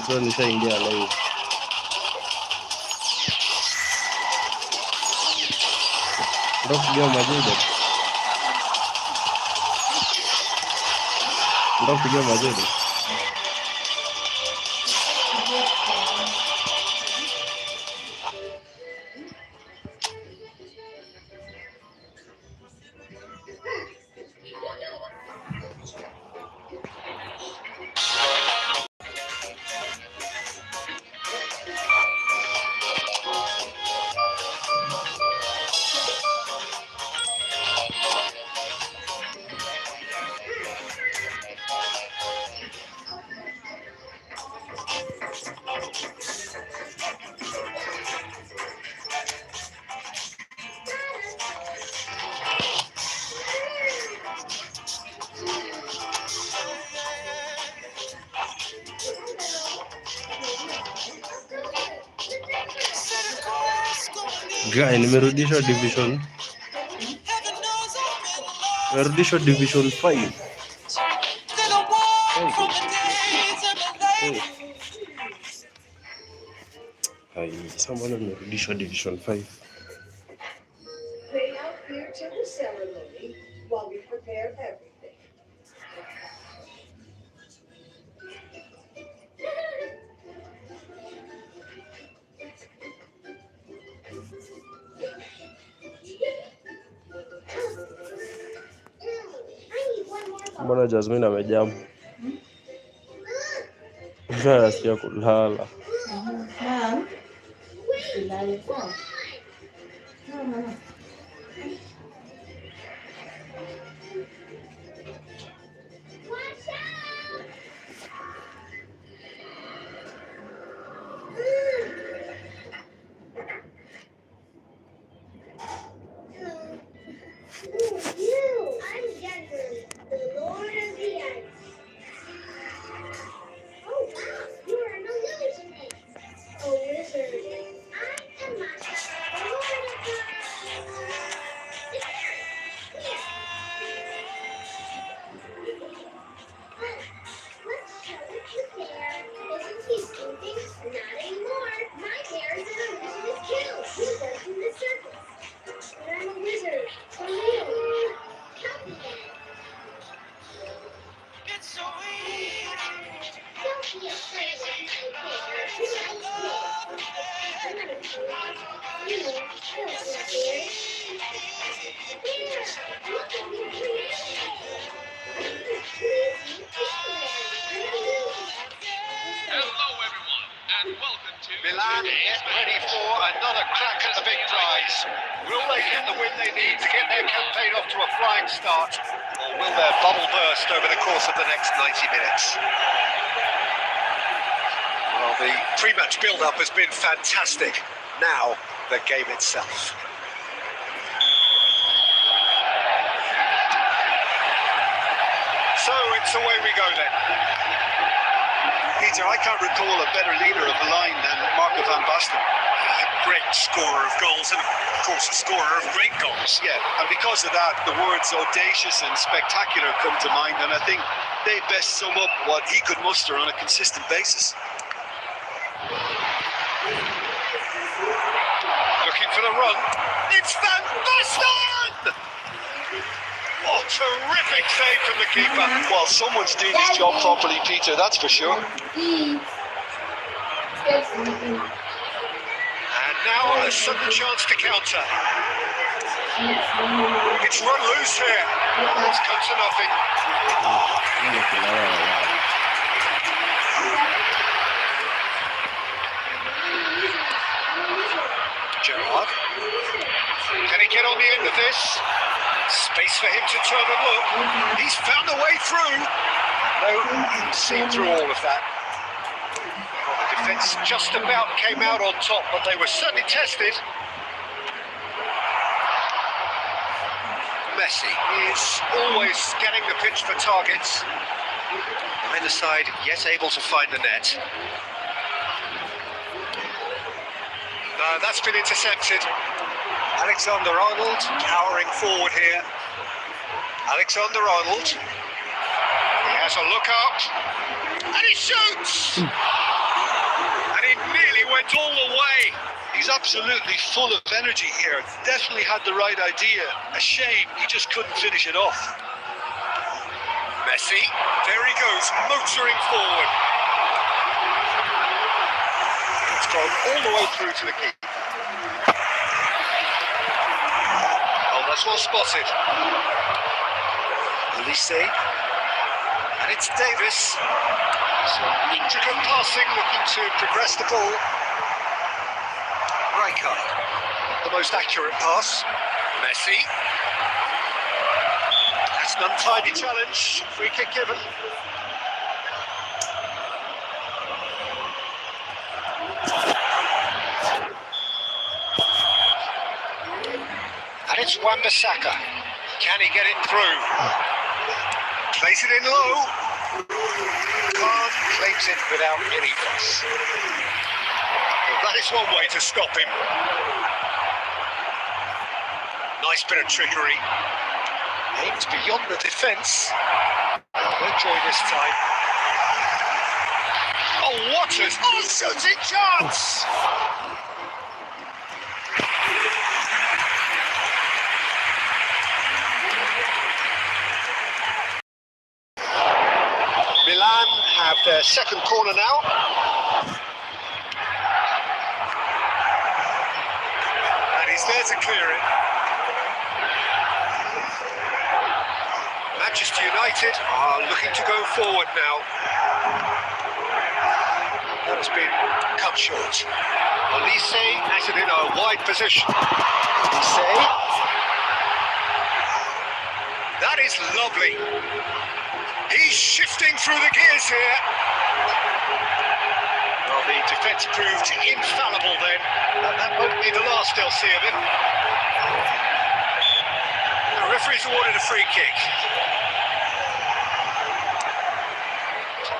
najua nishaingia live. Ndio kupiga majida. Ndio kupiga majida. Guy, nimerudishwa division. Nimerudishwa division 5. Hai, someone nimerudishwa division 5. They help here to the ceremony while we prepare everything. Mbona Jasmine amejam? Nasikia kulala. Milan get ready for another crack at the big prize. Will they get the win they need to get their campaign off to a flying start, or will their bubble burst over the course of the next 90 minutes? Well, the pre-match build-up has been fantastic. Now, the game itself. So it's away we go then. Peter, I can't recall a better leader of the line than Marco van Basten. A great scorer of goals and, of course, a scorer of great goals. Yeah, and because of that, the words audacious and spectacular come to mind, and I think they best sum up what he could muster on a consistent basis. Looking for the run. It's Van Basten! Oh, terrific save from the keeper. Well, someone's doing his job properly, Peter, that's for sure. And now a sudden chance to counter. It's run loose here. It's come to nothing. Gerard. Can he get on the end of this? Space for him to turn and look. He's found a way through. No, seen through all of that. Well, the defence just about came out on top, but they were certainly tested. Messi is always scanning the pitch for targets. Either side yet able to find the net. No, that's been intercepted. Alexander-Arnold towering forward here. Alexander-Arnold. He has a look up. And he shoots! went all the way. He's absolutely full of energy here. Definitely had the right idea. A shame he just couldn't finish it off. Messi, there he goes, motoring forward. It's gone all the way through to the keeper. Oh, that's well spotted. Elise. And it's Davis. Some intricate passing, looking to progress the ball. Rijkaard, the most accurate pass. Messi, That's an untidy challenge. Free kick given. And it's Wan-Bissaka. Can he get it through? Plays it in low. Khan claims it without any fuss. that is one way to stop him. Nice bit of trickery. Aims beyond the defence. No joy this time. Oh, Waters! Oh, shooting chance! Milan have their second corner now. And he's there to clear it. Manchester United are looking to go forward now. That has been cut short. Elise has it in a wide position. Elise. That is lovely. He's shifting through the gears here. Well, the defence proved infallible then. And that won't be the last they'll see of him. The referee's awarded a free kick.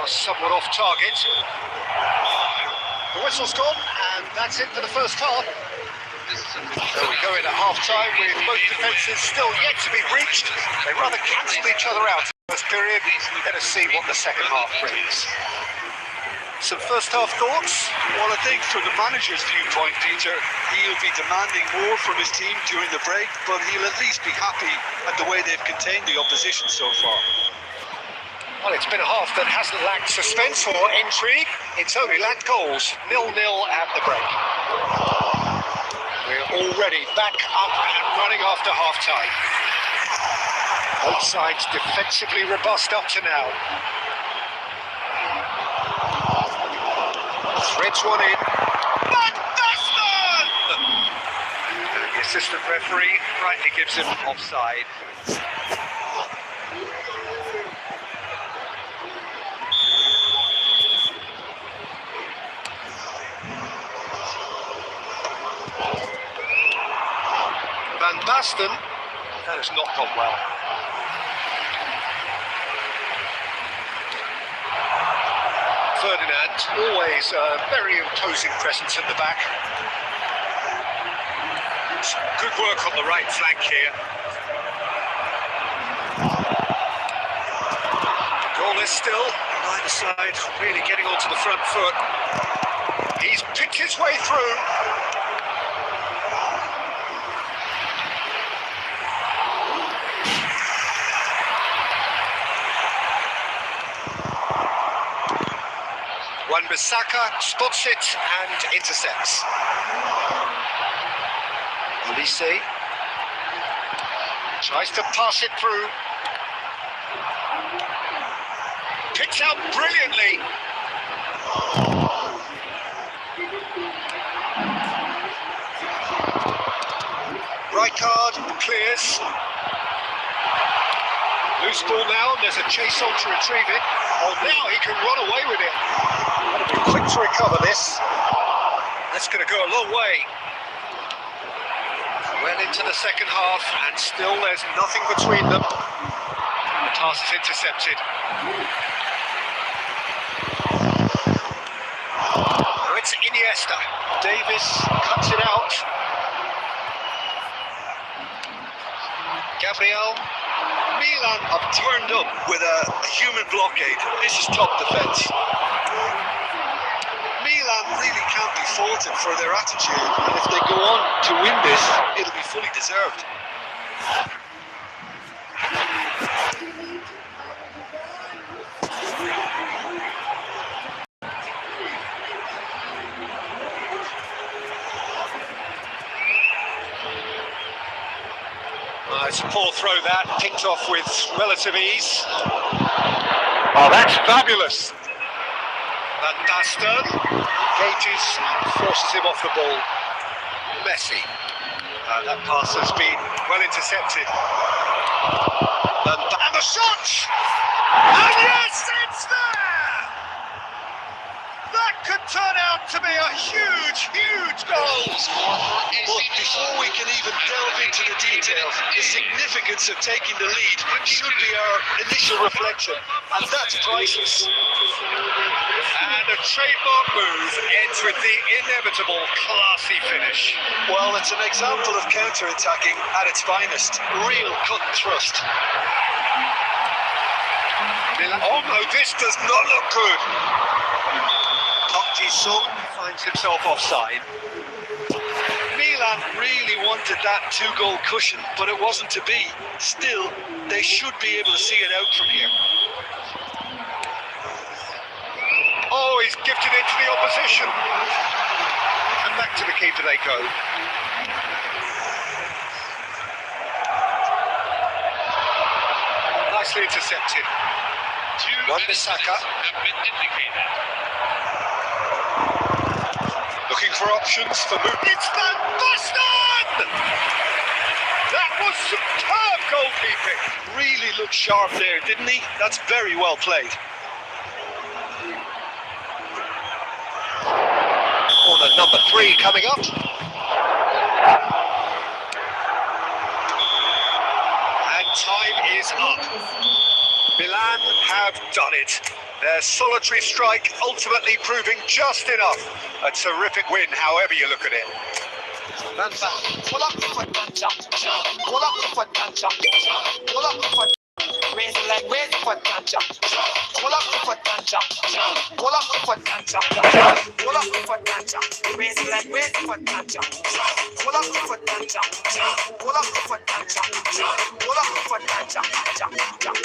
Somewhat off target. The whistle's gone, and that's it for the first half. So we go in at half-time with both defences still yet to be breached. They rather cancelled each other out in the first period. Let us see what the second half brings. Some first half thoughts? Well, I think from the manager's viewpoint, Peter, he'll be demanding more from his team during the break, but he'll at least be happy at the way they've contained the opposition so far. Well, it's been a half that hasn't lacked suspense or intrigue. It's only lacked goals. 0-0 at the break. We're already back up and running after half-time. Both sides defensively robust up to now. Threads one in. Fantastic! And the assistant referee rightly gives him offside. Van Basten, that has not gone well. Ferdinand, always a very imposing presence at the back. Good work on the right flank here. Goalless still, neither side really getting onto the front foot. He's picked his way through. Wan-Bissaka spots it and intercepts. Elise tries to pass it through. Picks out brilliantly. Rijkaard clears. Loose ball now, and there's a chase on to retrieve it. Oh, now he can run away with it. Got to be quick to recover this. That's going to go a long way. Well into the second half, and still there's nothing between them. The pass is intercepted. Oh, it's Iniesta. Davis cuts it out. Gabriel. Milan have turned up with a human blockade. This is top defence. Milan Milan really can't be faulted for their attitude, and if they go on to win this, it'll be fully deserved. It's a poor throw that, picked off with relative ease. Oh, that's fabulous. Van Basten engages and forces him off the ball. Messi. That pass has been well intercepted. And the shot! And yes, it's there! That could turn out to be a huge, huge goal! But before we can even delve into the details, the significance of taking the lead should be our initial reflection, and that's priceless. And a trademark move ends with the inevitable classy finish. Well, it's an example of counter-attacking at its finest. Real cut and thrust. Oh no, this does not look good. Park Ji-sung finds himself offside. Milan really wanted that two-goal cushion, but it wasn't to be. Still, they should be able to see it out from here. Oh, he's gifted it to the opposition. And back to the keeper they go. Nicely intercepted. Wan-Bissaka. Looking for options for movement. It's Van Basten! That was superb goalkeeping. Really looked sharp there, didn't he? That's very well played. Corner number 3 coming up. And time is up. Milan have done it. Their solitary strike ultimately proving just enough. A terrific win, however you look at it. Pull up the foot and jump. Pull up the foot and jump. Pull up the foot. Raise the leg, raise the foot and jump. Pull up the foot and jump. Pull up the foot and jump. Pull up the foot and jump. Raise the leg, raise the foot and jump. Pull up the foot and jump. Pull up the foot and jump. Pull up the foot and jump. Jump, jump.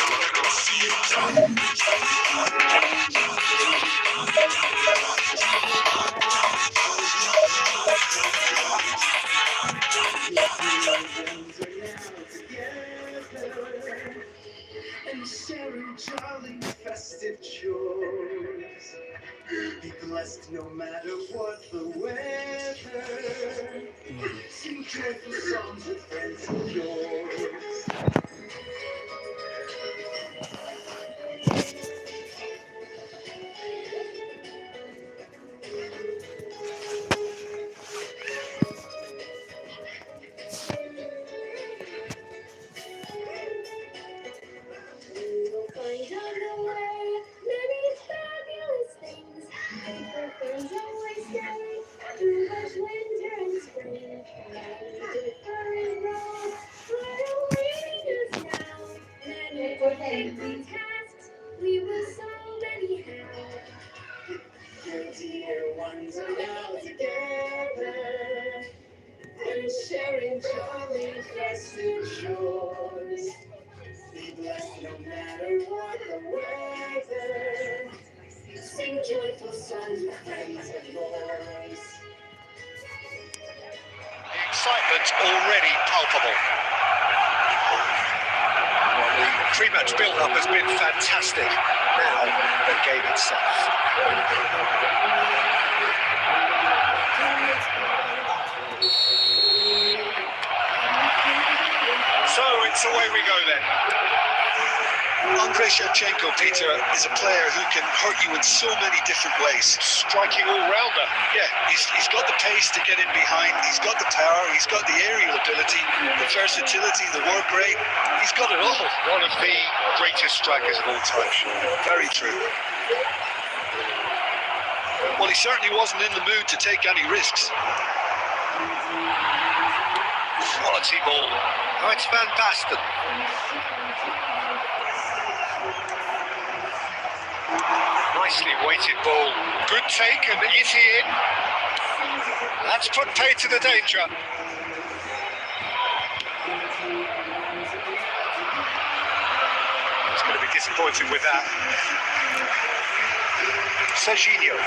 And sharing jolly festive chores. Be blessed no matter what the weather. Sing joyful songs with friends of yours. We were so many how. Your dear ones are now together and sharing jolly festive shores. Be blessed no matter what the weather. Sing joyful songs with friends of yours. The excitement's already palpable. Well, the pre-match build-up has been fantastic. Now, the game itself. So, it's away we go then. Andrei Shevchenko, Peter, is a player who can hurt you in so many different ways. Striking all-rounder. Yeah, he's got the pace to get in behind, he's got the power, he's got the aerial ability, the versatility, the work rate. He's got it all. One of the greatest strikers of all time. Very true. Well, he certainly wasn't in the mood to take any risks. Quality ball. Oh, it's Van Basten. Nicely weighted ball. Good take, and is he in? That's put pay to the danger. He's going to be disappointed with that. Serginho.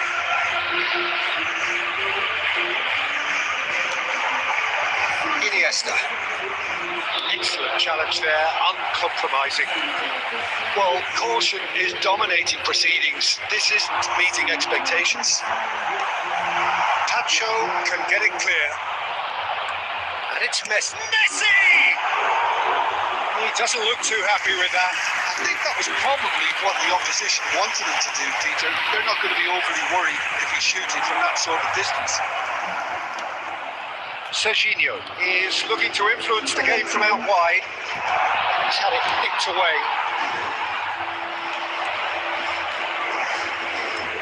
Iniesta. Excellent challenge there, uncompromising. Well, caution is dominating proceedings. This isn't meeting expectations. Tacho can get it clear. And it's Messi. Messi! He doesn't look too happy with that. I think that was probably what the opposition wanted him to do, Peter. They're not going to be overly worried if he's shooting from that sort of distance. Serginho is looking to influence the game from out wide. He's had it nicked away.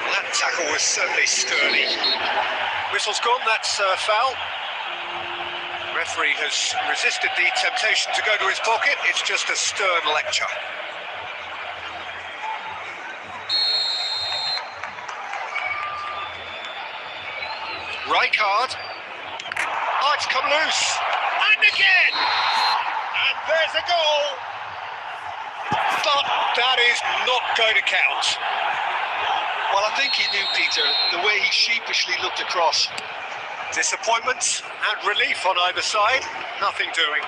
That tackle was certainly sturdy. Whistle's gone, that's a foul. Referee has resisted the temptation to go to his pocket. It's just a stern lecture. Rijkaard. Oh, it's come loose. And again! And there's a goal. But that is not going to count. Well, I think he knew, Peter, the way he sheepishly looked across. Disappointment and relief on either side. Nothing doing.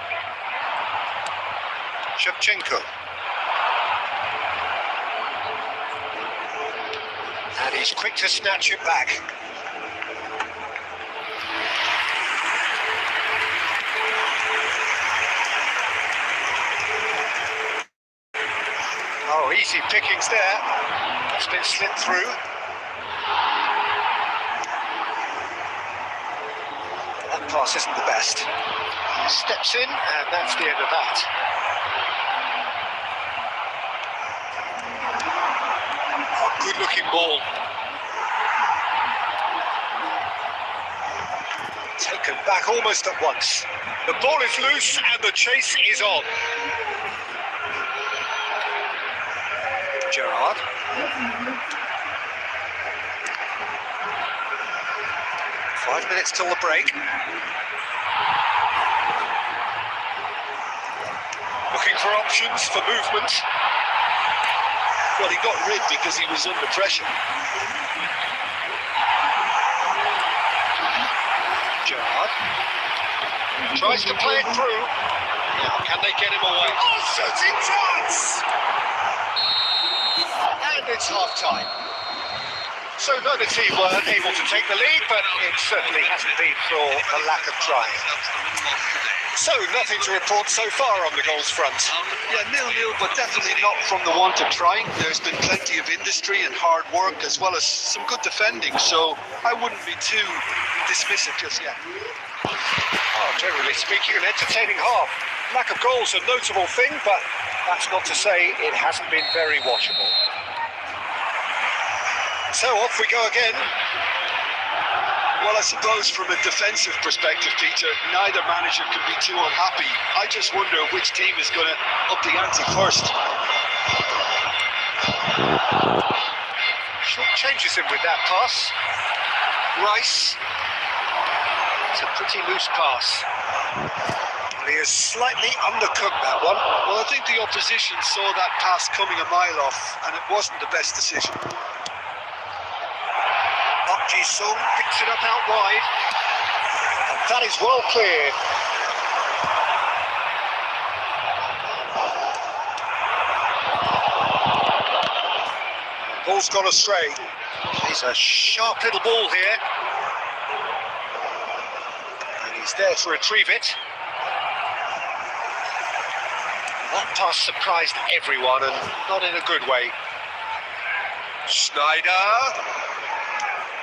Shevchenko. And he's quick to snatch it back. Oh, easy pickings there. That's been slipped through. That pass isn't the best. He steps in, and that's the end of that. Oh, good-looking ball. Taken back almost at once. The ball is loose, and the chase is on. Gerrard. Five minutes till the break. Looking for options for movement. Well, he got rid because he was under pressure. Gerrard tries to play it through. Now, can they get him away? Oh, shooting chance! And it's half-time. So neither team were able to take the lead, but it certainly hasn't been for a lack of trying. So nothing to report so far on the goals front. Yeah, 0-0, but definitely not from the want of trying. There's been plenty of industry and hard work, as well as some good defending, so I wouldn't be too dismissive just yet. Oh, generally speaking, an entertaining half. Lack of goals a notable thing, but that's not to say it hasn't been very watchable. So off we go again. Well, I suppose from a defensive perspective, Peter, neither manager can be too unhappy. I just wonder which team is going to up the ante first. Short changes him with that pass. Rice. It's a pretty loose pass. He has slightly undercooked that one. Well, I think the opposition saw that pass coming a mile off, and it wasn't the best decision. Ji-sung picks it up out wide. And that is well cleared. Ball's gone astray. He's a sharp little ball here. And he's there to retrieve it. That pass surprised everyone, and not in a good way. Schneider.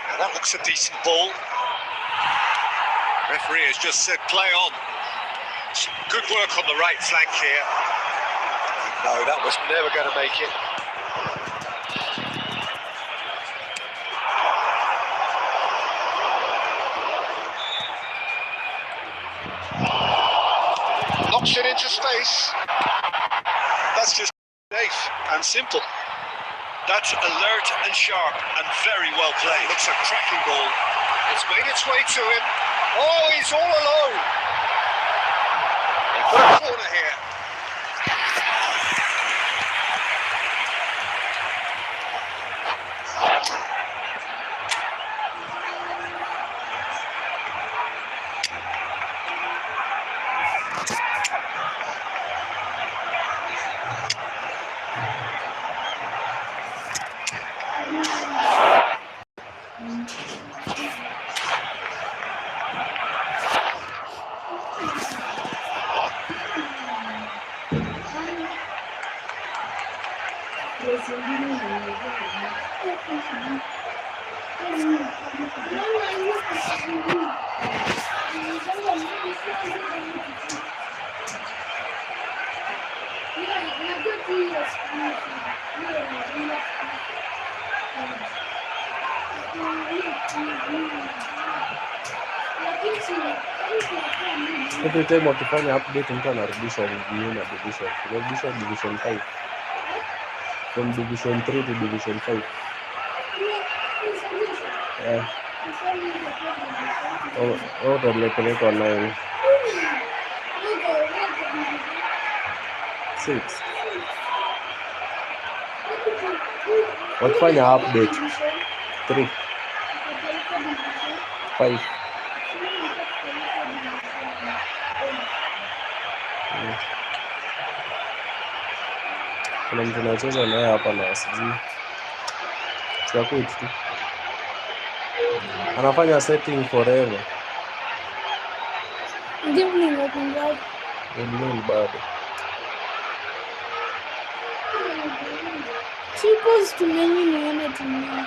Now that looks a decent ball. Referee has just said play on. Some good work on the right flank here. No, that was never going to make it. Knocks it into space. That's just safe and simple. That's alert and sharp and very well played. It's a cracking ball. It's made its way to him. Oh, he's all alone. They've got a corner here. Every time wakifanya update mtu anarudisha review na division. Unarudisha division 5. From division 3 to division 5. Utalipelekwa 9. 6. Wakifanya update 3. 5. Kuna mtu anacheza naye hapa na sijui. Siakuti tu. Anafanya setting forever. Ndio ningekunga. Ndio bado. Suppose tumeni nione tumeni.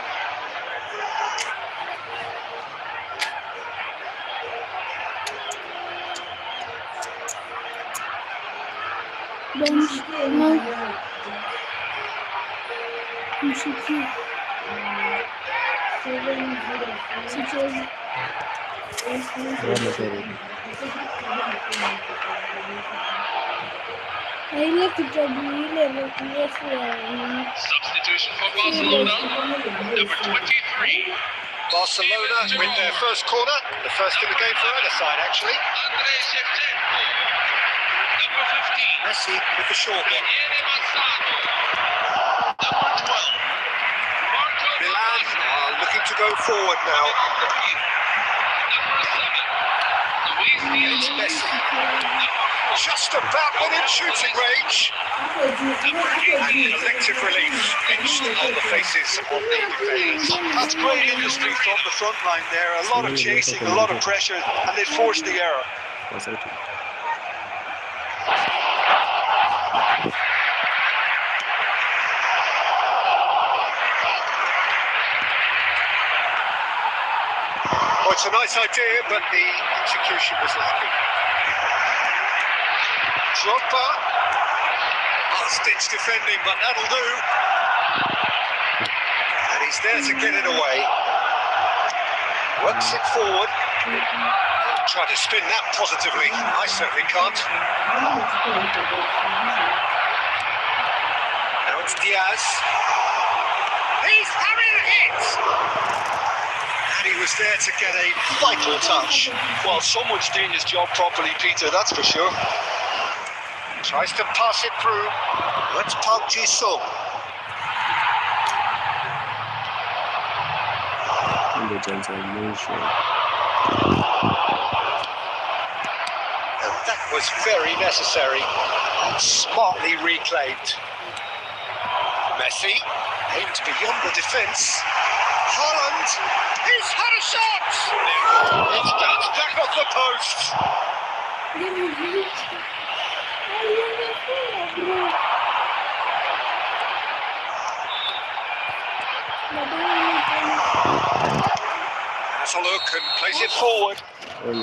Mshiki. Sichezi. Na ile kitabu ile refu ya Substitution for Barcelona, number 23. Barcelona with their first corner, the first in the game for either side actually. Andrei Shevchenko, number 15. Messi with the short one. Number 12. Milan are looking to go forward now. It's Messi. Just about within shooting range. And collective relief etched on the faces of the defenders. That's great industry from the front line there. A lot of chasing, a lot of pressure, and they forced the error. Well, it's a nice idea, but the execution was lacking. Drogba. Last-ditch defending, but that'll do. And he's there to get it away. Works it forward. Try to spin that positively. I certainly can't. Now it's Diaz. He's having a hit! And he was there to get a vital touch. Well, someone's doing his job properly, Peter, that's for sure. Tries to pass it through. Let's Park Ji-sung. And that was very necessary. Smartly reclaimed. Messi aimed beyond the defence. Haaland, he's had a shot! It's bounced back off the post. Has a look and plays it forward. And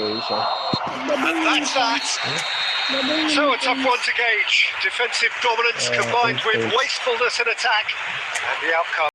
that's that. So a tough one to gauge. Defensive dominance combined with wastefulness in attack. And the outcome.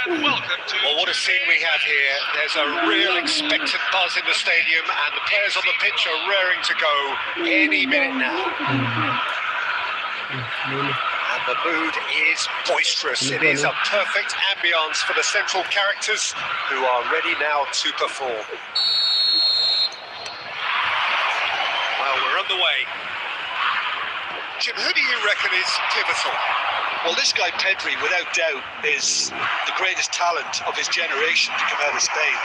And welcome to... Well, what a scene we have here. There's a real expectant buzz in the stadium, and the players on the pitch are raring to go any minute now. And the mood is boisterous. It is a perfect ambience for the central characters who are ready now to perform. Well, we're underway. Jim, who do you reckon is pivotal? Well, this guy Pedri, without doubt, is the greatest talent of his generation to come out of Spain.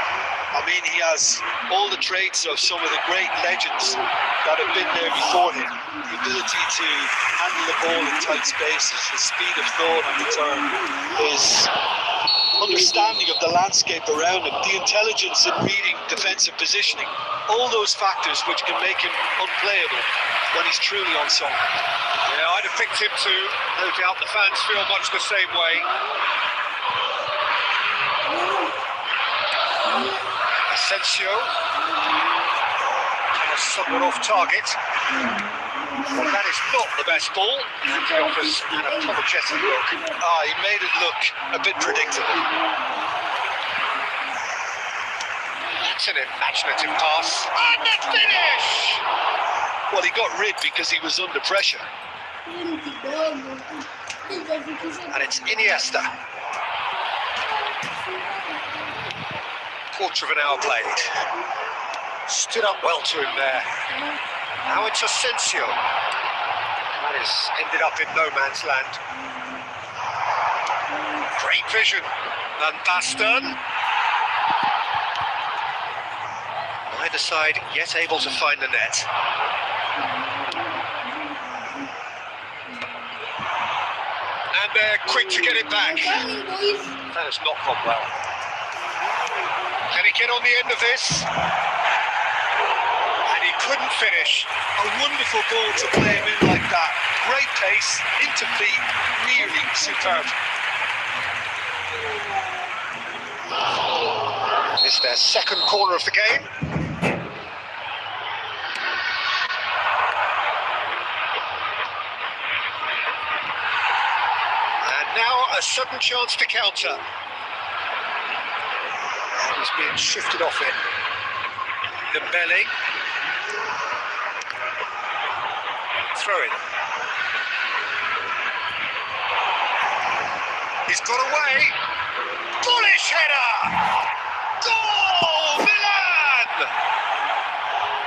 I mean, he has all the traits of some of the great legends that have been there before him. The ability to handle the ball in tight spaces, his speed of thought on the turn, his understanding of the landscape around him, the intelligence in reading defensive positioning, all those factors which can make him unplayable when he's truly on song. Yeah, I'd have picked him too. No doubt the fans feel much the same way. Asensio. Somewhat off target. Well, that is not the best ball. And he offers an apologetic look. He made it look a bit predictable. That's an imaginative pass. And the finish! Well, he got rid because he was under pressure. And it's Iniesta. Quarter of an hour played. Stood up well to him there. Now it's Asensio. That has ended up in no man's land. Great vision. Van Basten. Neither side yet able to find the net. And they're quick to get it back. That has not gone well. Can he get on the end of this? And he couldn't finish. A wonderful goal to play him in like that. Great pace, into feet, really superb. It's their second corner of the game. And now a sudden chance to counter. And he's being shifted off it. Dembele. Throw it. He's got away. Bullish header! Goal! Milan!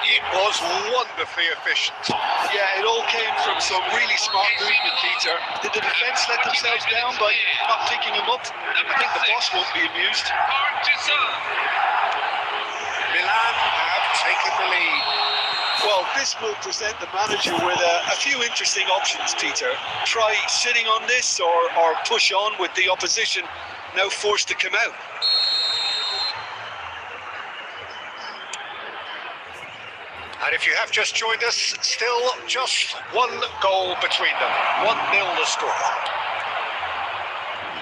It was wonderfully efficient. Yeah, it all came from some really smart movement, Peter. Did the defence let themselves down by not picking him up? I think the boss won't be amused. Milan have taken the lead. Well, this will present the manager with a few interesting options, Peter. Try sitting on this or push on with the opposition now forced to come out. And if you have just joined us, still just one goal between them. 1-0 the score.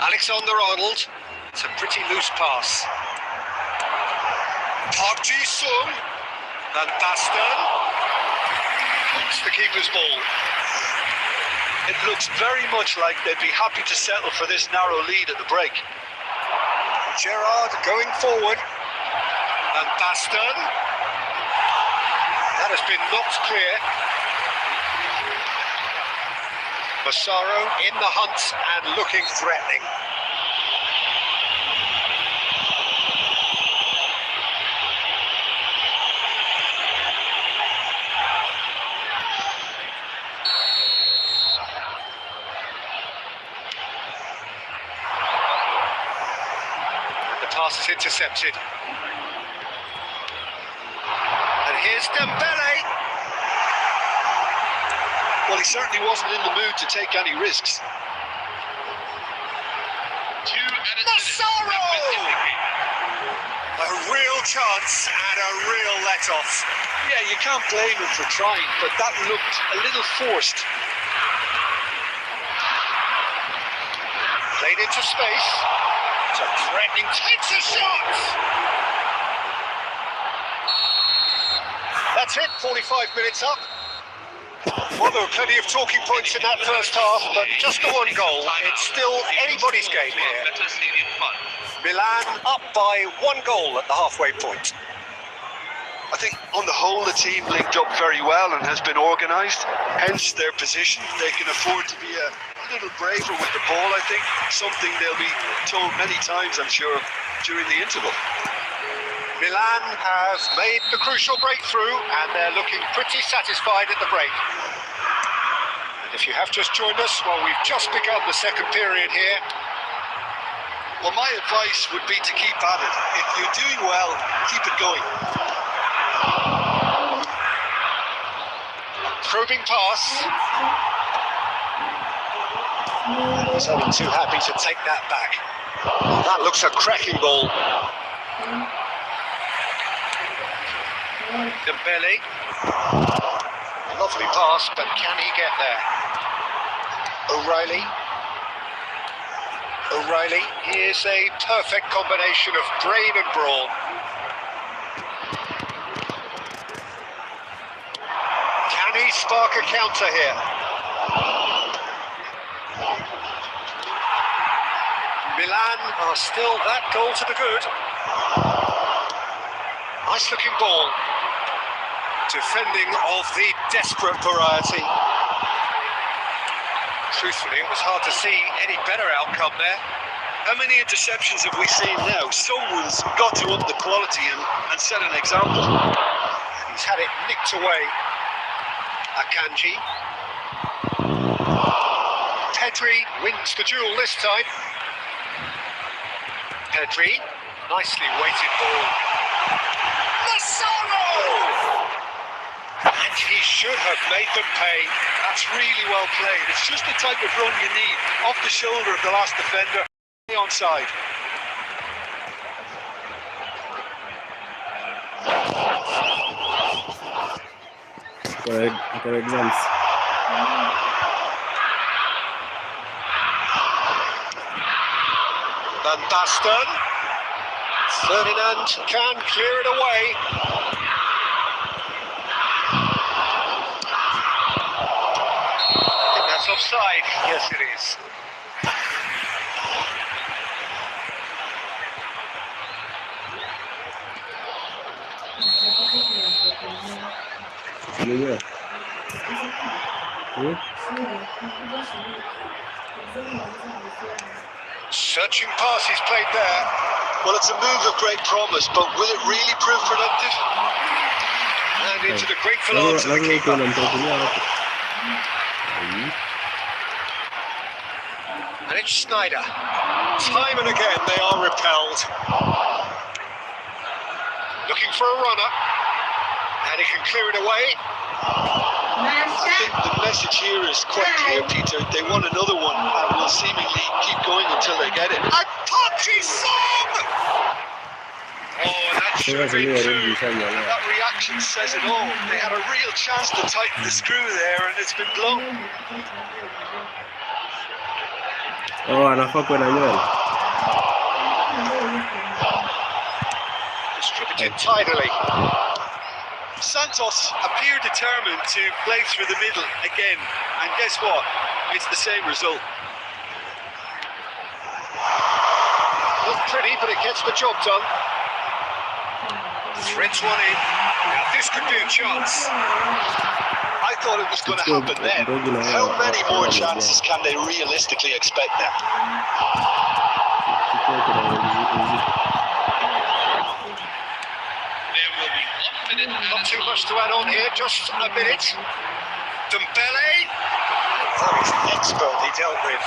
Alexander-Arnold. It's a pretty loose pass. Park Ji-sung. Van Basten. It's the keeper's ball. It looks very much like they'd be happy to settle for this narrow lead at the break. Gerrard going forward. Van Basten. That has been knocked clear. Massaro in the hunt and looking threatening. The pass is intercepted. And here's Dembele. Well, he certainly wasn't in the mood to take any risks. Massaro! A real chance and a real let-off. Yeah, you can't blame him for trying, but that looked a little forced. Played into space. It's a threatening, takes a shot! That's it, 45 minutes up. Well, there were plenty of talking points in that first half, but just the one goal. It's still anybody's game here. Milan up by 1 goal at the halfway point. I think on the whole the team linked up very well and has been organised, hence their position. They can afford to be a little braver with the ball, I think, something they'll be told many times, I'm sure, during the interval. Milan have made the crucial breakthrough and they're looking pretty satisfied at the break. And if you have just joined us, well, we've just begun the second period here. Well, my advice would be to keep at it. If you're doing well, keep it going. Probing pass. He's only too happy to take that back. That looks a cracking ball. Dembele. Lovely pass, but can he get there? O'Reilly. O'Reilly, he is a perfect combination of brain and brawn. Can he spark a counter here? Milan are still that goal to the good. Nice looking ball. Defending of the desperate variety. Truthfully, it was hard to see any better outcome there. How many interceptions have we seen now? Someone's got to up the quality and set an example. He's had it nicked away. Akanji. Pedri wins the duel this time. Pedri, nicely weighted ball. Massaro! And he should have made them pay. That's really well played. It's just the type of run you need. Off the shoulder of the last defender. Onside. For exams. Van Basten. Ferdinand can clear it away. I think that's offside. Yes, it is. Yeah. Searching pass is played there. Well, it's a move of great promise, but will it really prove productive? And into the grateful arms of the keeper. And it's Snyder. Time and again they are repelled. Looking for a runner. And he can clear it away. I think the message here is quite clear, Peter. They want another one and will seemingly keep going until they get it. And Punchy Song! Oh, and that should be two. That reaction says it all. They had a real chance to tighten the screw there and it's been blown. Oh, anafaa kwenda nywele. Distributed tidily. Santos appear determined to play through the middle again, and guess what? It's the same result. Not pretty, but it gets the job done. Threads one in. Now this could be a chance. I thought it was going to happen then. How many more chances can they realistically expect now? Not too much to add on here, just a minute. Dembele. Oh, he's expertly dealt with.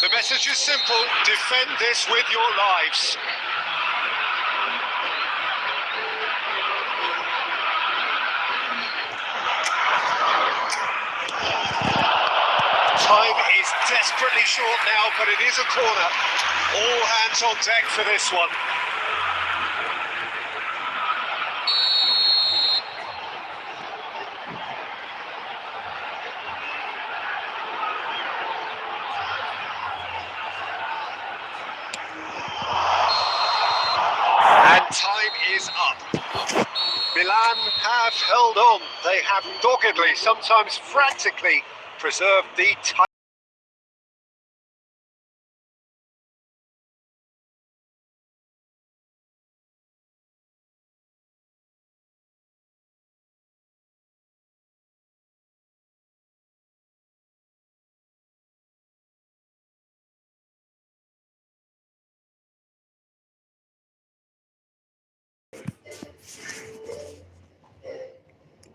The message is simple: defend this with your lives. Time is desperately short now, but it is a corner. All hands on deck for this one. have held on. They have doggedly, sometimes frantically, preserved the title.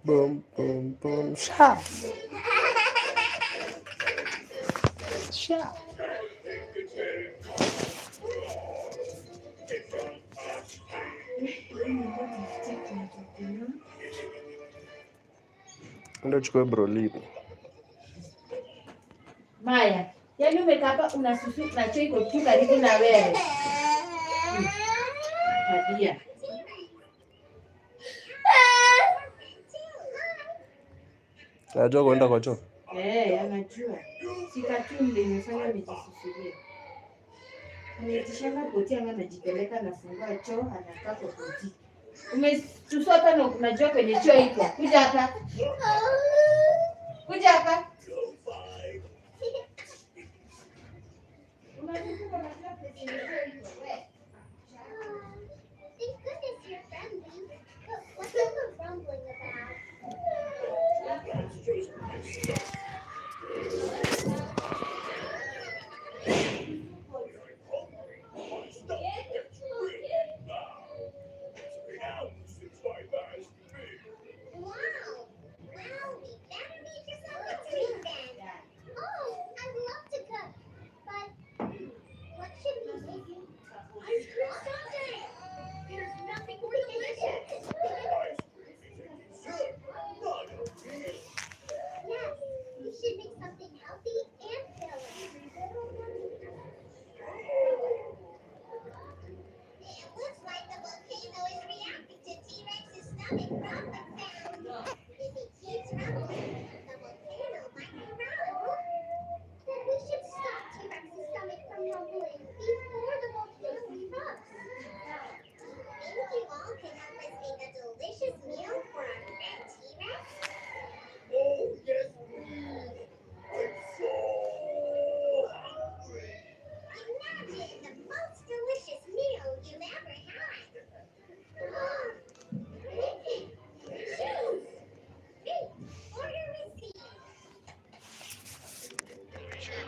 Boom, boom, boom. Sha. Sha. Enda chukue brolini. Maya, yaani umekaa hapa unasusu na choo iko tu karibu na wewe. Hadia. Najua kuenda kwa choo. Anajua. Sikatunde imefanya amejisusulia. Ametishanga poti anga anajipeleka nafungua choo anakaa kwa poti. Umetusota na unajua kwenye choo iko. Kuja hapa. Kuja hapa.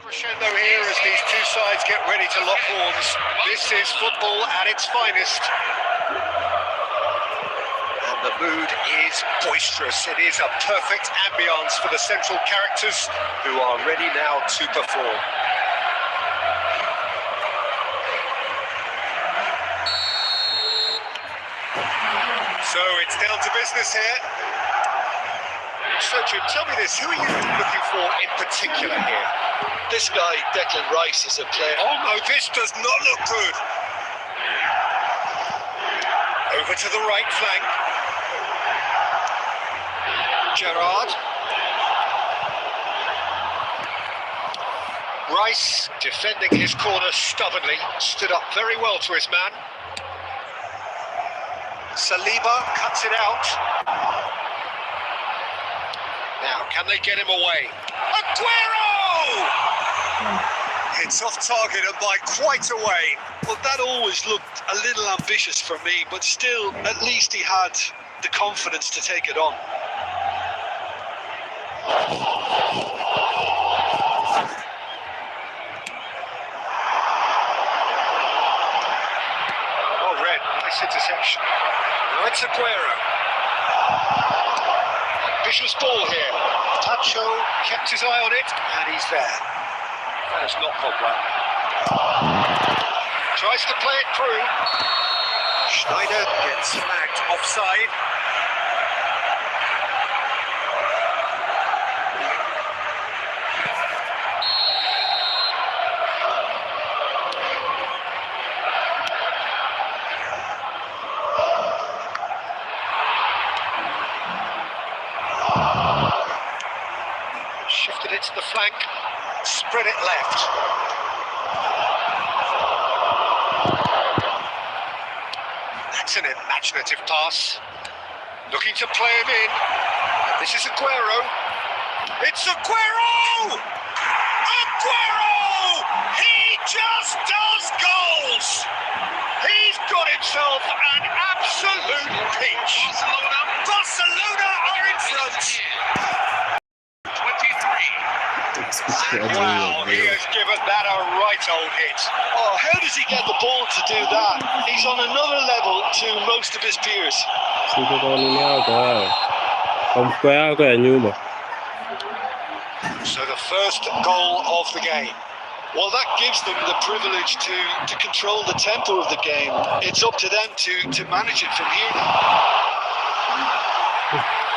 Crescendo here as these two sides get ready to lock horns. This is football at its finest. And the mood is boisterous. It is a perfect ambience for the central characters who are ready now to perform. So it's down to business here. So Jim, tell me this, who are you looking for in particular here? This guy, Declan Rice, is a player. Oh no, this does not look good. Over to the right flank. Gerrard. Rice defending his corner stubbornly, stood up very well to his man. Saliba cuts it out. Now, can they get him away? Aguero! It's off target and by quite a way. Well, that always looked a little ambitious for me, but still, at least he had the confidence to take it on. Well read, nice interception. Now it's Aguero. Ambitious ball here. Tacho kept his eye on it, and he's there. That has not gone well. Tries to play it through. Schneider gets flagged offside. Shifted it to the flank, spread it left. That's an imaginative pass. Looking to play him in. This is Aguero. It's Aguero! Aguero! He just does goals! He's got himself an absolute pinch. Barcelona are in front. 23. Wow, he has given that a right old hit. Oh, how does he get the ball to do that? He's on another level to most of his peers. Siko kwa nini yako wewe? Kwa mfuko yako ya nyuma. So the first goal of the game. Well, that gives them the privilege to control the tempo of the game. It's up to them to manage it from here.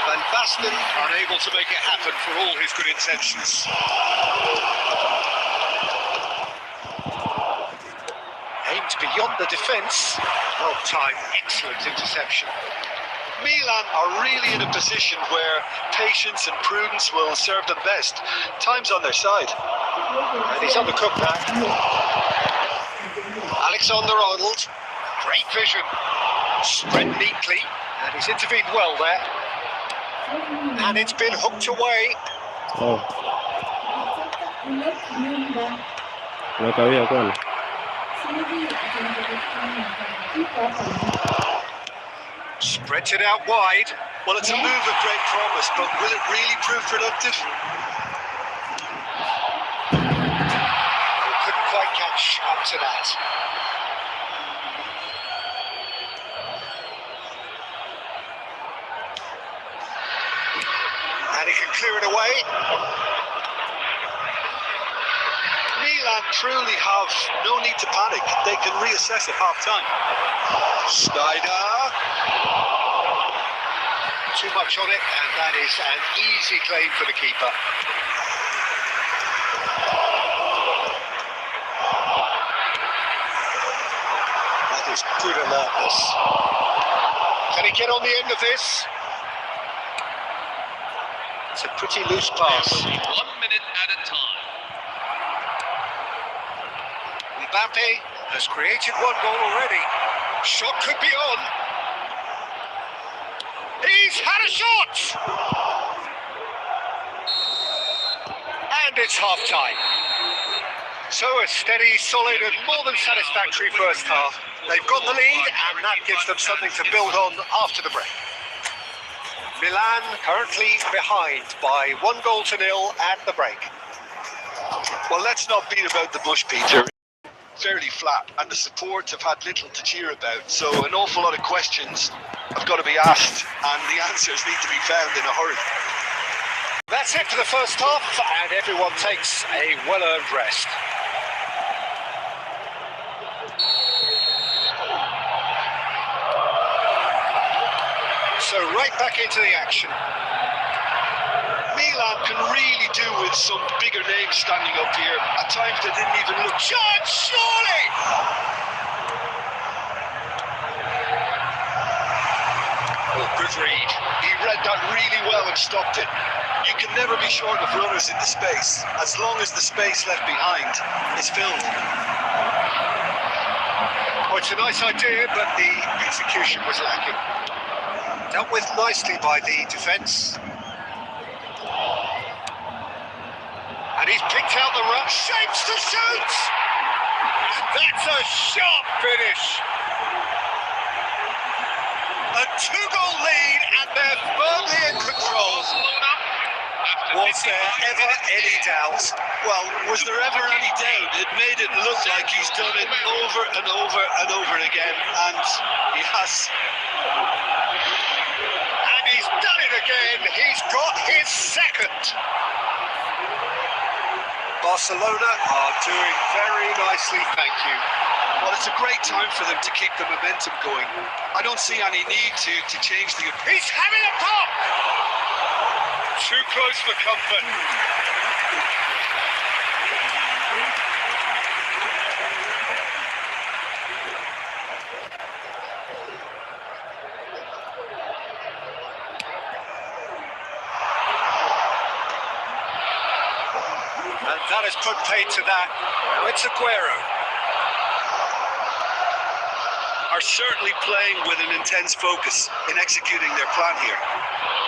Van Basten unable to make it happen for all his good intentions. Aimed beyond the defence. Well timed, excellent interception. Milan are really in a position where patience and prudence will serve them best. Time's on their side. And he's undercooked that. Alexander-Arnold, great vision. Spread neatly, and he's intervened well there. And it's been hooked away. Oh. Unakawia kwani? Spreads it out wide. Well, it's a move of great promise, but will it really prove productive? Couldn't quite catch up to that. And he can clear it away. Milan truly have no need to panic. They can reassess at half-time. Snyder. Too much on it, and that is an easy claim for the keeper. That is good alertness. Can he get on the end of this? It's a pretty loose pass. 1 minute at a time. Mbappe has created one goal already. Shot could be on. He's had a shot! And it's half-time. So a steady, solid and more than satisfactory first half. They've got the lead and that gives them something to build on after the break. Milan currently behind by 1-0 at the break. Well, let's not beat about the bush, Peter. Fairly flat, and the support have had little to cheer about, so an awful lot of questions have got to be asked, and the answers need to be found in a hurry. That's it for the first half, and everyone takes a well-earned rest. So right back into the action. Milan can really do with some bigger names standing up here. At times they didn't even look. Shot, surely! Oh, good read. He read that really well and stopped it. You can never be short of runners in the space, as long as the space left behind is filled. Oh, it's a nice idea, but the execution was lacking. Dealt with nicely by the defence. And he's picked out the run, shapes to shoot! And that's a sharp finish! A 2-goal lead, and they're firmly in control. Was there ever any doubt? Well, was there ever any doubt? It made it look like he's done it over and over and over again, and he has. And he's done it again. He's got his second. Barcelona are doing very nicely, thank you. Well, it's a great time for them to keep the momentum going. I don't see any need to change the. He's having a pop! Too close for comfort. And that has put paid to that. Now it's Aguero. are certainly playing with an intense focus in executing their plan here.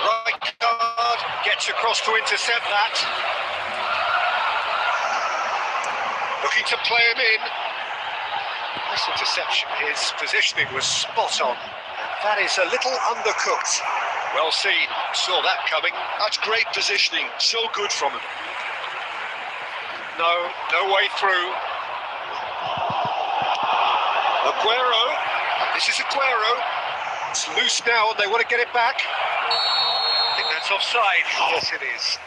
Right guard gets across to intercept that. Looking to play him in. Nice interception. His positioning was spot on. That is a little undercooked. Well seen. Saw that coming. That's great positioning. So good from him. No way through. Aguero. This is Aguero. It's loose now and they want to get it back. I think that's offside. Yes, it is.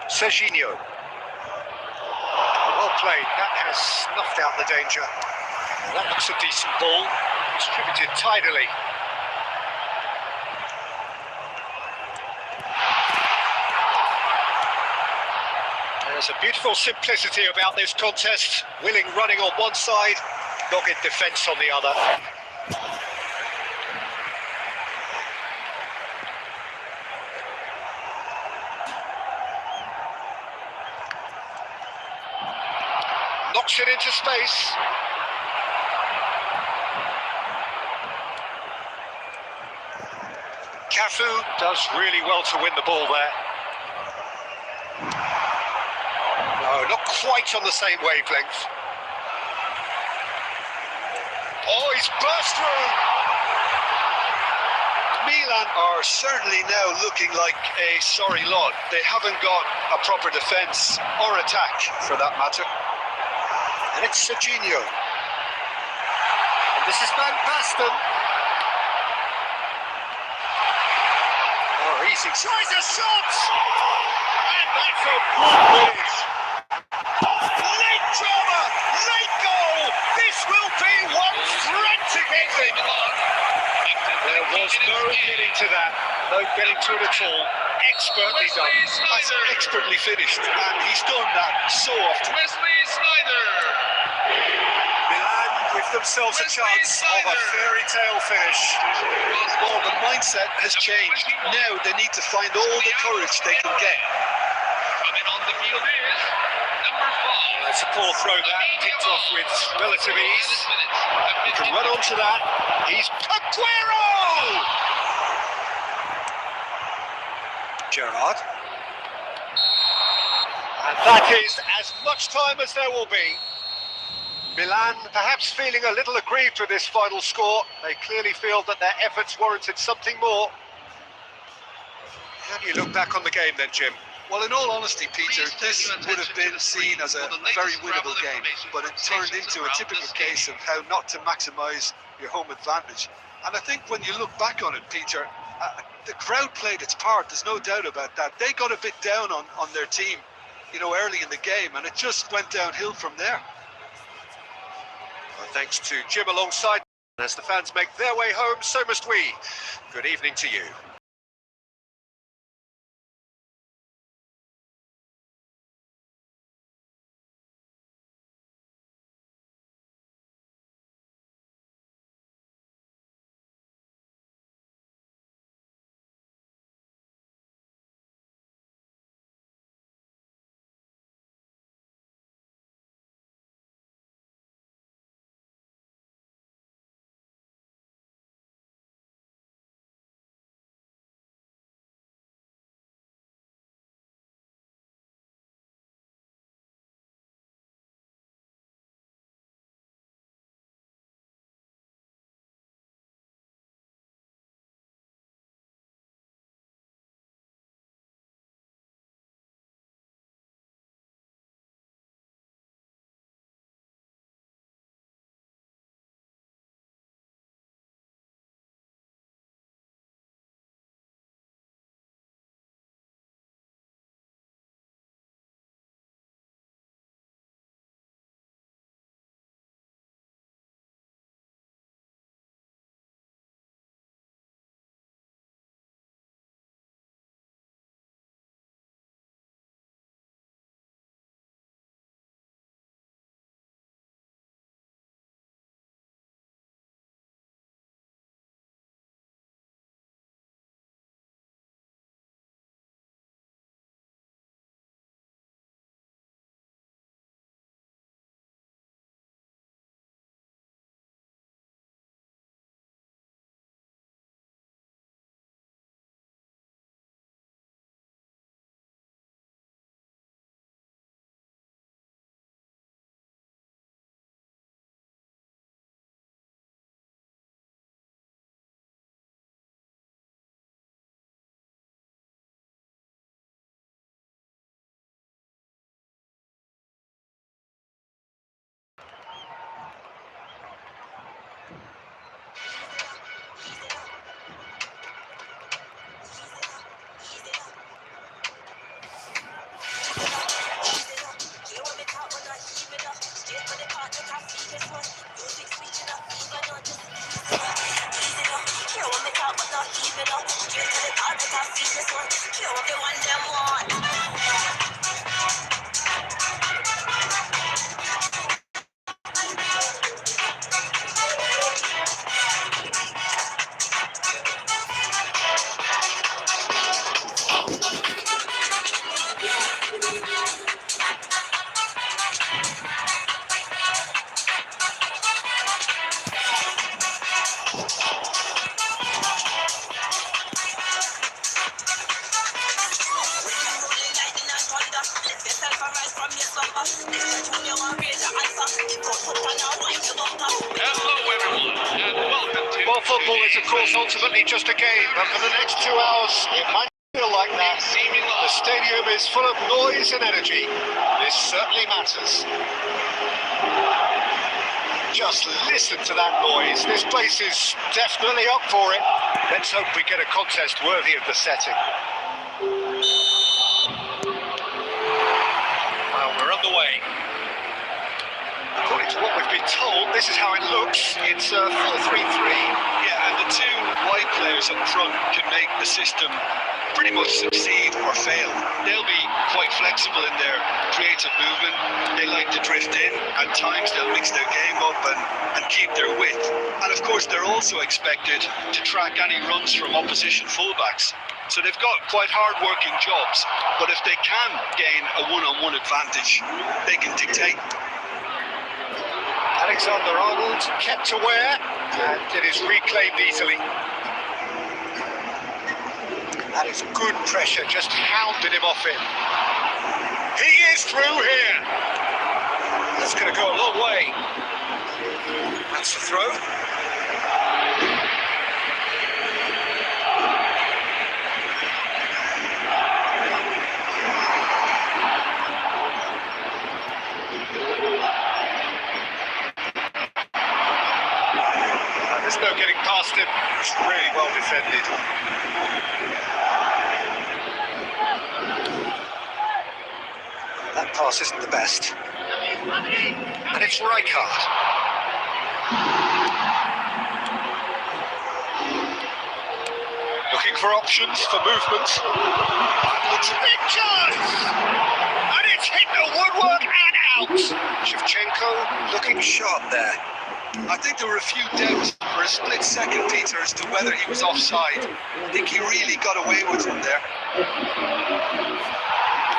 Serginho. Well played. That has snuffed out the danger. That looks a decent ball. Distributed tidily. There's a beautiful simplicity about this contest. Willing running on one side, dogged defence on the other. Knocks it into space. Cafu does really well to win the ball there. No, not quite on the same wavelength. Oh, he's burst through. Milan are certainly now looking like a sorry lot. They haven't got a proper defence or attack, for that matter. And it's Serginho. And this is Van Basten. Oh, easy. Tries a shot! And that's a good finish. Late drama, late goal. This will be one frantic ending. There was no getting to that. No getting to it at all. Expertly done. I said expertly finished, and he's done that so often. Wesley Snyder. Milan give themselves a chance of a fairy tale finish. Well, the mindset has changed. Now they need to find all the courage they can get. Coming on the field is number 5. That's a poor throw that, picked off with relative ease. You can run onto that. He's Aguero! Gerrard. And that is as much time as there will be. Milan perhaps feeling a little aggrieved with this final score. They clearly feel that their efforts warranted something more. How do you look back on the game then, Jim? Well, in all honesty, Peter, this would have been seen as a very winnable game, but it turned into a typical case of how not to maximise your home advantage. And I think when you look back on it, Peter, the crowd played its part, there's no doubt about that. They got a bit down on their team, you know, early in the game, and it just went downhill from there. Well, thanks to Jim alongside. As the fans make their way home, so must we. Good evening to you. Well, football is, of course, ultimately just a game, but for the next 2 hours, it might feel like that. The stadium is full of noise and energy. This certainly matters. Just listen to that noise. This place is definitely up for it. Let's hope we get a contest worthy of the setting. Well, we're on the way. According to what we've been told, this is how it looks. It's a 4-3-3. Yeah, and the two wide players up front can make the system pretty much succeed or fail. They'll be quite flexible in their creative movement. They like to drift in. At times they'll mix their game up and keep their width. And of course they're also expected to track any runs from opposition fullbacks. So they've got quite hard-working jobs. But if they can gain a one-on-one advantage, they can dictate. Alexander-Arnold kept aware, and it is reclaimed easily. That is good pressure, just hounded him off it. He is through here. That's going to go a long way. That's the throw. There's no getting past him. It's really well defended. That pass isn't the best. And it's Rijkaard. Looking for options, for movement. Looks a big chance! And it's hit the woodwork and out! Shevchenko looking sharp there. I think there were a few doubts for a split second, Peter, as to whether he was offside. I think he really got away with one there.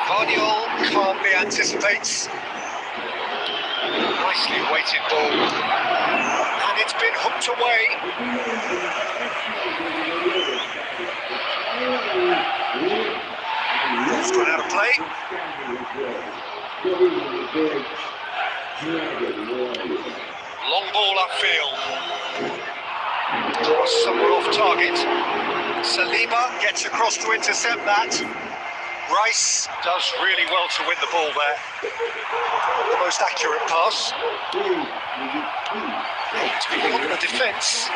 Vardiol calmly anticipates. Nicely weighted ball. And it's been hooked away. Ball's gone out of play. Long ball upfield. Somewhere off target. Saliba gets across to intercept that. Rice does really well to win the ball there. The most accurate pass. Speaking of the defence,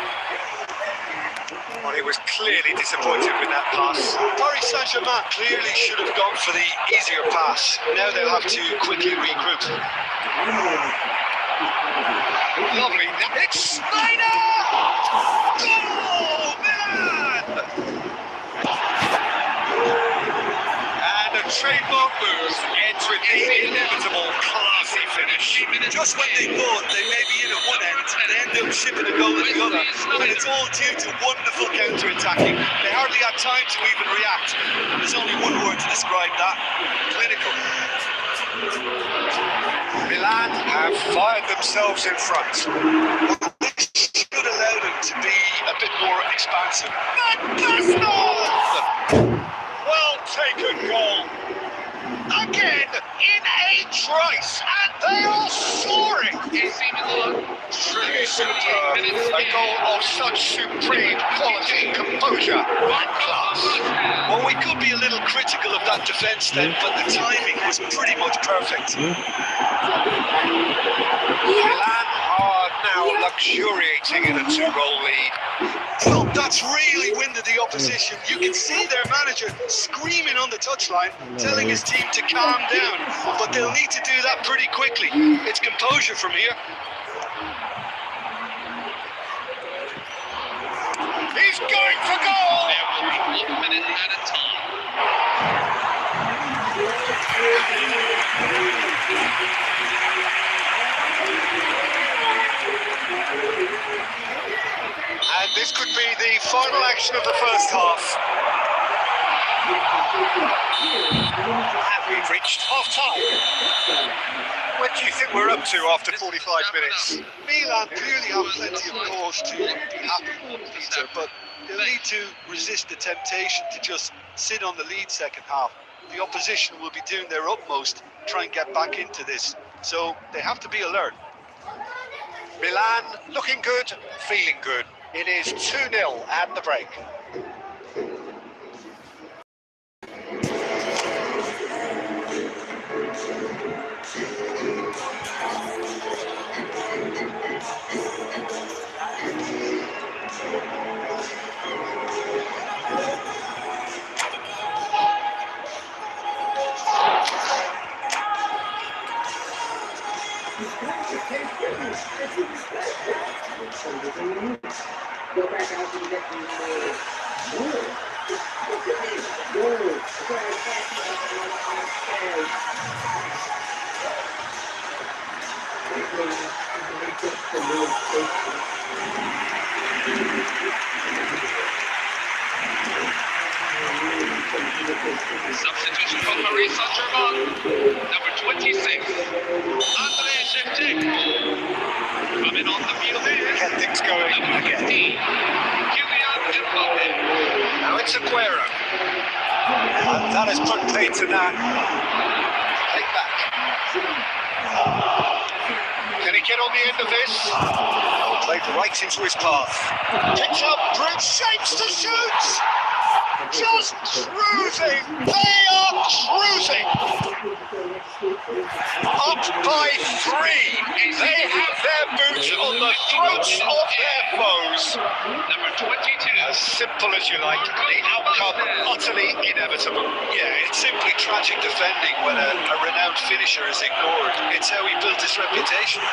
well, he was clearly disappointed with that pass. Paris Saint-Germain clearly should have gone for the easier pass. Now they'll have to quickly regroup. Lovely. It's Snyder! Goal, Milan! And a trademark move ends with the inevitable classy finish. Just when they thought they may be in at one end, they end up shipping a goal at the other. And it's all due to wonderful counter-attacking. They hardly had time to even react. And there's only one word to describe that: clinical. Milan have fired themselves in front. This should allow them to be a bit more expansive. Well taken goal. Again in a trice, and they are soaring. Truly superb. A goal of such supreme quality, composure, and class. Well, we could be a little critical of that defence then, but the timing was pretty much perfect. Milan are now luxuriating in a 2-goal lead. Well, that's really winded the opposition. You can see their manager screaming on the touchline, telling his team to calm down. But they'll need to do that pretty quickly. It's composure from here. He's going for goal. There will be 1 minute at a time. And this could be the final action of the first half. And we've reached half-time. What do you think we're up to after 45 minutes? Milan clearly have plenty of cause to be happy, Peter, but they'll need to resist the temptation to just sit on the lead second half. The opposition will be doing their utmost to try and get back into this, so they have to be alert. Milan looking good, feeling good. It is 2-0 at the break. Substitution from Paris Saint-Germain. Number 26, Andrei Shevchenko. Coming on the field is Get things going number again. 15, Kylian Mbappe. Now it's Aguero. And that has put paid to that. Take back. Can he get on the end of this? Oh, played right into his path. Picks up, brute shapes to shoot! Just cruising! They are cruising! Up by 3. They have their boots on the throats of their foes. Number 22, As simple as you like, the outcome utterly inevitable. Yeah, it's simply tragic defending when a renowned finisher is ignored. It's how he built his reputation.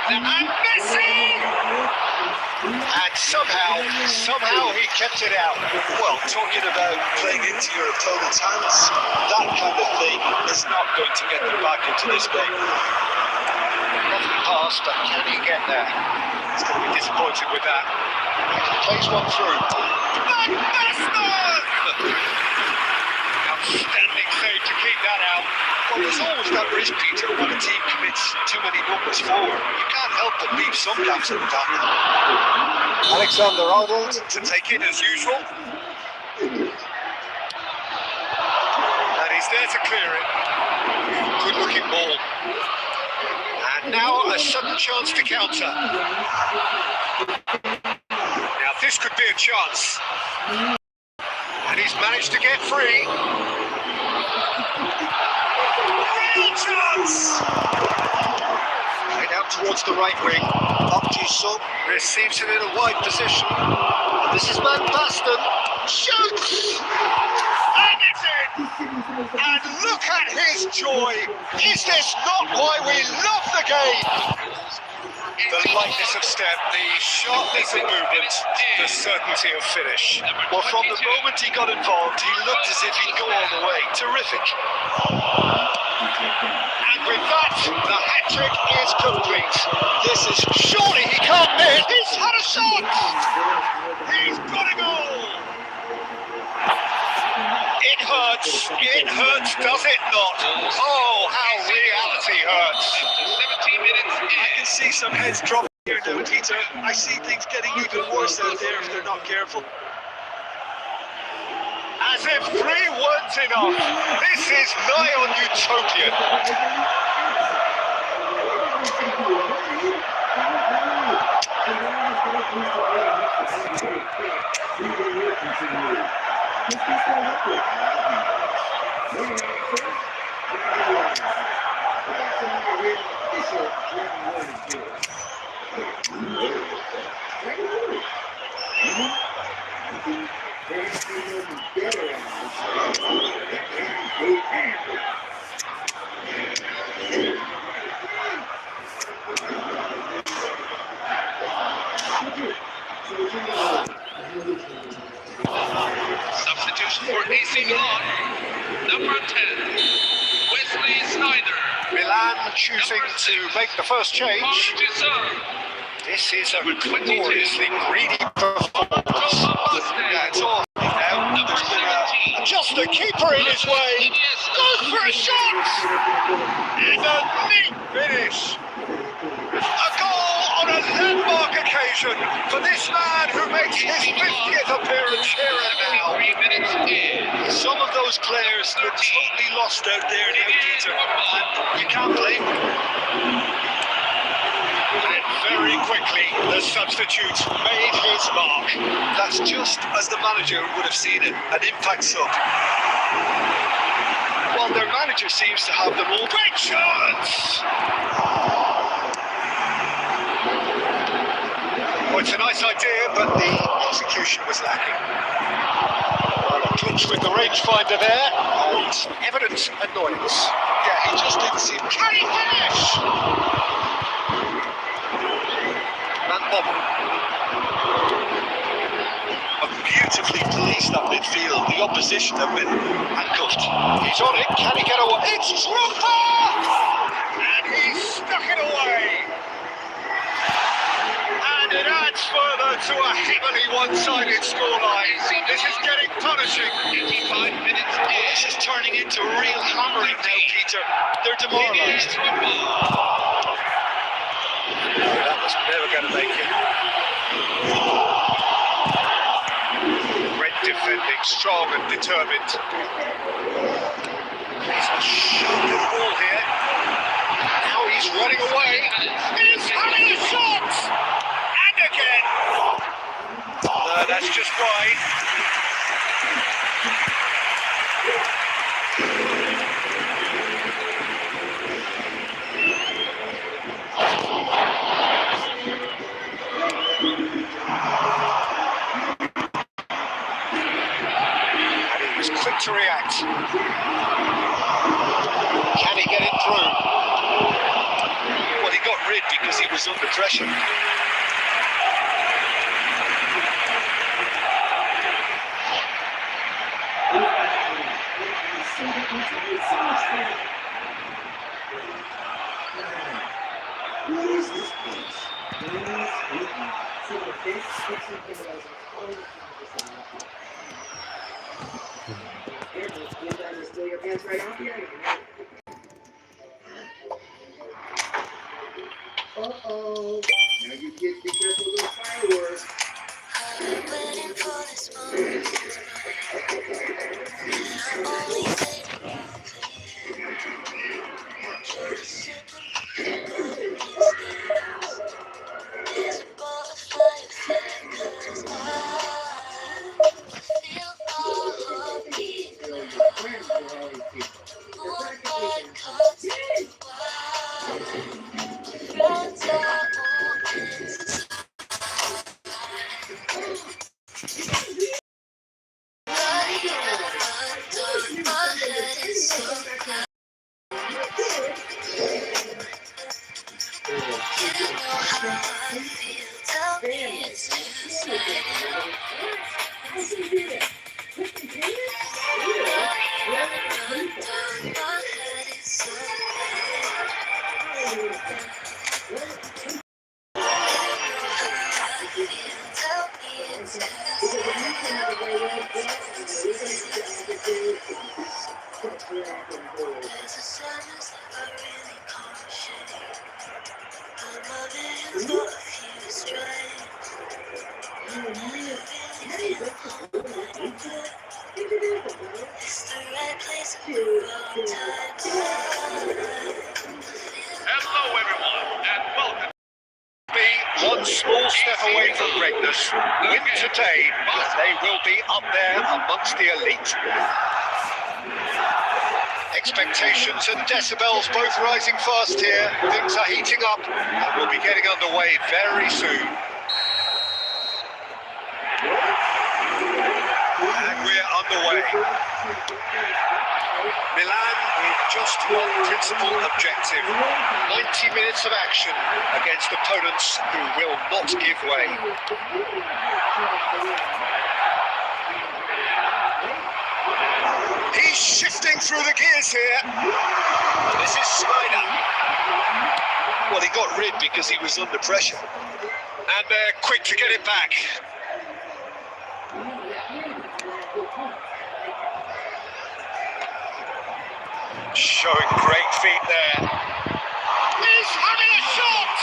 And Messi! And somehow he kept it out. Well, talking about playing into your opponent's hands, that kind of thing is not going to get them back into this game. Lovely pass, but can he get there? He's going to be disappointed with that. He plays one through. Magnificent! Outstanding save to keep that out. Well, there's always that risk, Peter, when a team commits too many numbers forward. You can't help but leave some gaps in the tank. Alexander-Arnold to take in as usual. And he's there to clear it. Good looking ball. And now a sudden chance to counter. Now this could be a chance. And he's managed to get free. Real chance! Played out towards the right wing. Up to Son, receives it in a wide position. This is Van Basten. Shoots! And it's in! And look at his joy! Is this not why we love the game? The lightness of step, the sharpness of movement, the certainty of finish. Well, from the moment he got involved, he looked as if he'd go all the way. Terrific. And with that, the hat-trick is complete. This is surely he can't miss. He's had a shot. He's got a goal. It hurts, does it not? Oh, how reality hurts. 17 minutes I can see some heads dropping here now, Peter. I see things getting even worse out there if they're not careful. As if 3 weren't enough, this is nigh on utopian. Wesley Snyder. Milan choosing to make the first change. This is a gloriously greedy performance. Yeah, it's all now. There's been just the keeper in his way. Goes for a shot! And a neat finish. A goal on a landmark occasion for this man who makes his 50th appearance here and now. 3 minutes in. Some of those players look totally lost out there now, Peter, and you can't blame them. And very quickly, the substitute made his mark. That's just as the manager would have seen it, an impact sub. While their manager seems to have them all. Great chance! Well, it's a nice idea, but the execution was lacking. Well, a clinch with the rangefinder there, and evident annoyance. Yeah, he just didn't seem. Can he finish? Man bobble. Beautifully placed that midfield. The opposition have been handcuffed. He's on it. Can he get away? It's Trooper! And he stuck it away. And it adds further to a heavily one-sided scoreline. This is getting punishing. 85 minutes This in. is turning into real hammering now, Peter. They're demoralised. That was never going to make it. Red defending, strong and determined. He's a sharp little ball here. Now he's running away. He's having a shot! And again! That's just wide. Quick to react. Can he get it through? Well, he got rid because he was under pressure. What is this place? Still your pants right off here. Uh-oh. Now you get be careful of those fireworks. Waiting for this moment. Only thing is a butterfly effect, 'cause I feel all heartbeat. Moonlight cuts friends are all inside. Hello, everyone, and welcome. One small step away from greatness. Win today, but they will be up there amongst the elite. Expectations and decibels both rising fast here. Things are heating up and we'll be getting underway very soon. And we're underway. Milan with just one principal objective. 90 minutes of action against opponents who will not give way. He's shifting through the gears here. And this is Snyder. Well, he got rid because he was under pressure. And they're quick to get it back. Showing great feet there. He's having a shot!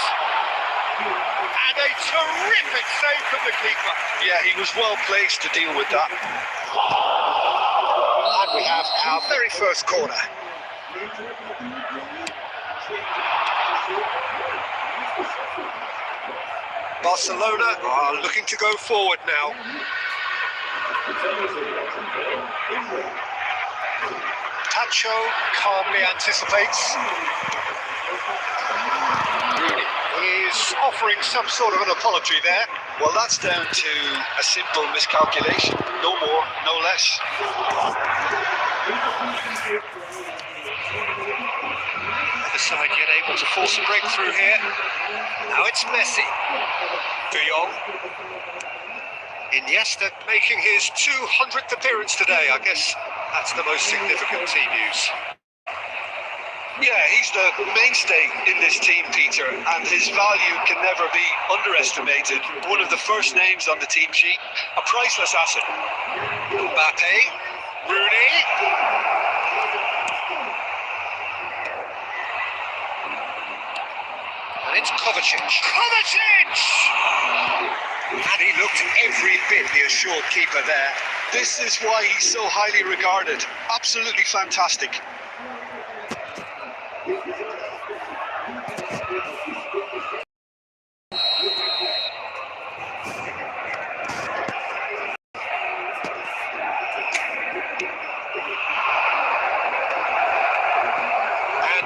And a terrific save from the keeper. Yeah, he was well placed to deal with that. And we have our very first corner. Barcelona are looking to go forward now. Tacho calmly anticipates. Rooney is offering some sort of an apology there. Well, that's down to a simple miscalculation. No more, no less. Other side yet able to force a breakthrough here. Now it's Messi. De Jong. Iniesta making his 200th appearance today. I guess that's the most significant team news. Yeah, he's the mainstay in this team, Peter, and his value can never be underestimated. One of the first names on the team sheet, a priceless asset. Mbappe. Rooney. And it's Kovacic. Kovacic! And he looked every bit the assured keeper there. This is why he's so highly regarded. Absolutely fantastic. And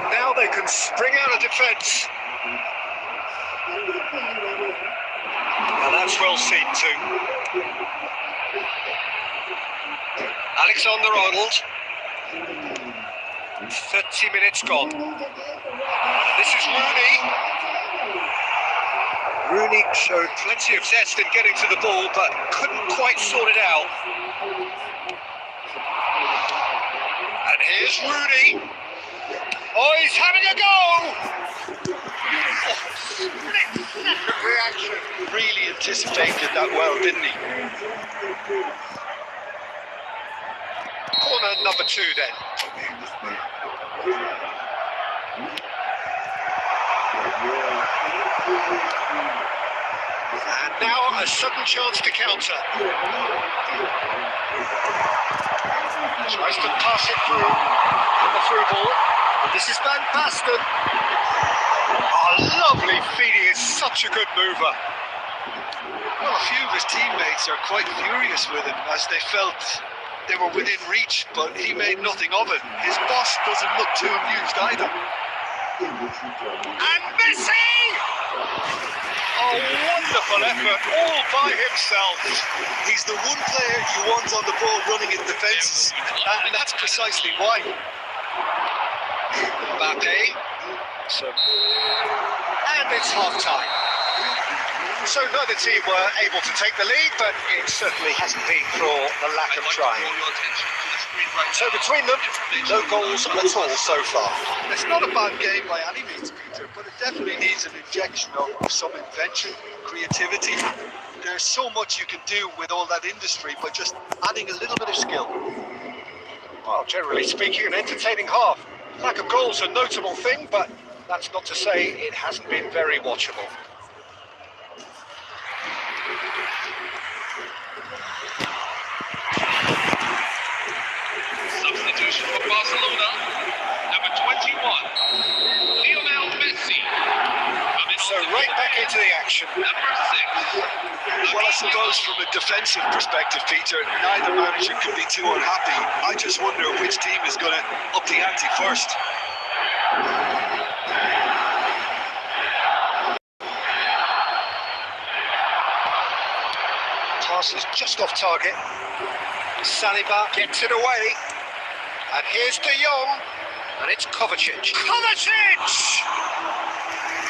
now they can spring out of defence. And that's well seen too. Alexander-Arnold. 30 minutes gone. And this is Rooney. Rooney showed plenty of zest in getting to the ball, but couldn't quite sort it out. And here's Rooney. Oh, he's having a go! Split-second reaction. Really anticipated that well, didn't he? Corner number 2 then. And now a sudden chance to counter. Tries to pass it through. And the through ball. And this is Van Basten. Oh, lovely feet. He is such a good mover. Well, a few of his teammates are quite furious with him as they felt they were within reach, but he made nothing of it. His boss doesn't look too amused either. And Messi! A wonderful effort all by himself. He's the one player you want on the ball running in defences, and that's precisely why. Mbappe. And it's half-time. So neither team were able to take the lead, but it certainly hasn't been for the lack of trying. So between them, no goals at all so far. It's not a bad game by any means, Peter, but it definitely needs an injection of some invention, creativity. There's so much you can do with all that industry by just adding a little bit of skill. Well, generally speaking, an entertaining half. Lack of goals a notable thing, but that's not to say it hasn't been very watchable. Substitution for Barcelona, number 21, Lionel Messi. So right back into the action. Number 6. Well, I suppose from a defensive perspective, Peter, neither manager can be too unhappy. I just wonder which team is going to up the ante first. Pass is just off target. Saliba gets it away. And here's De Jong. And it's Kovacic. Kovacic!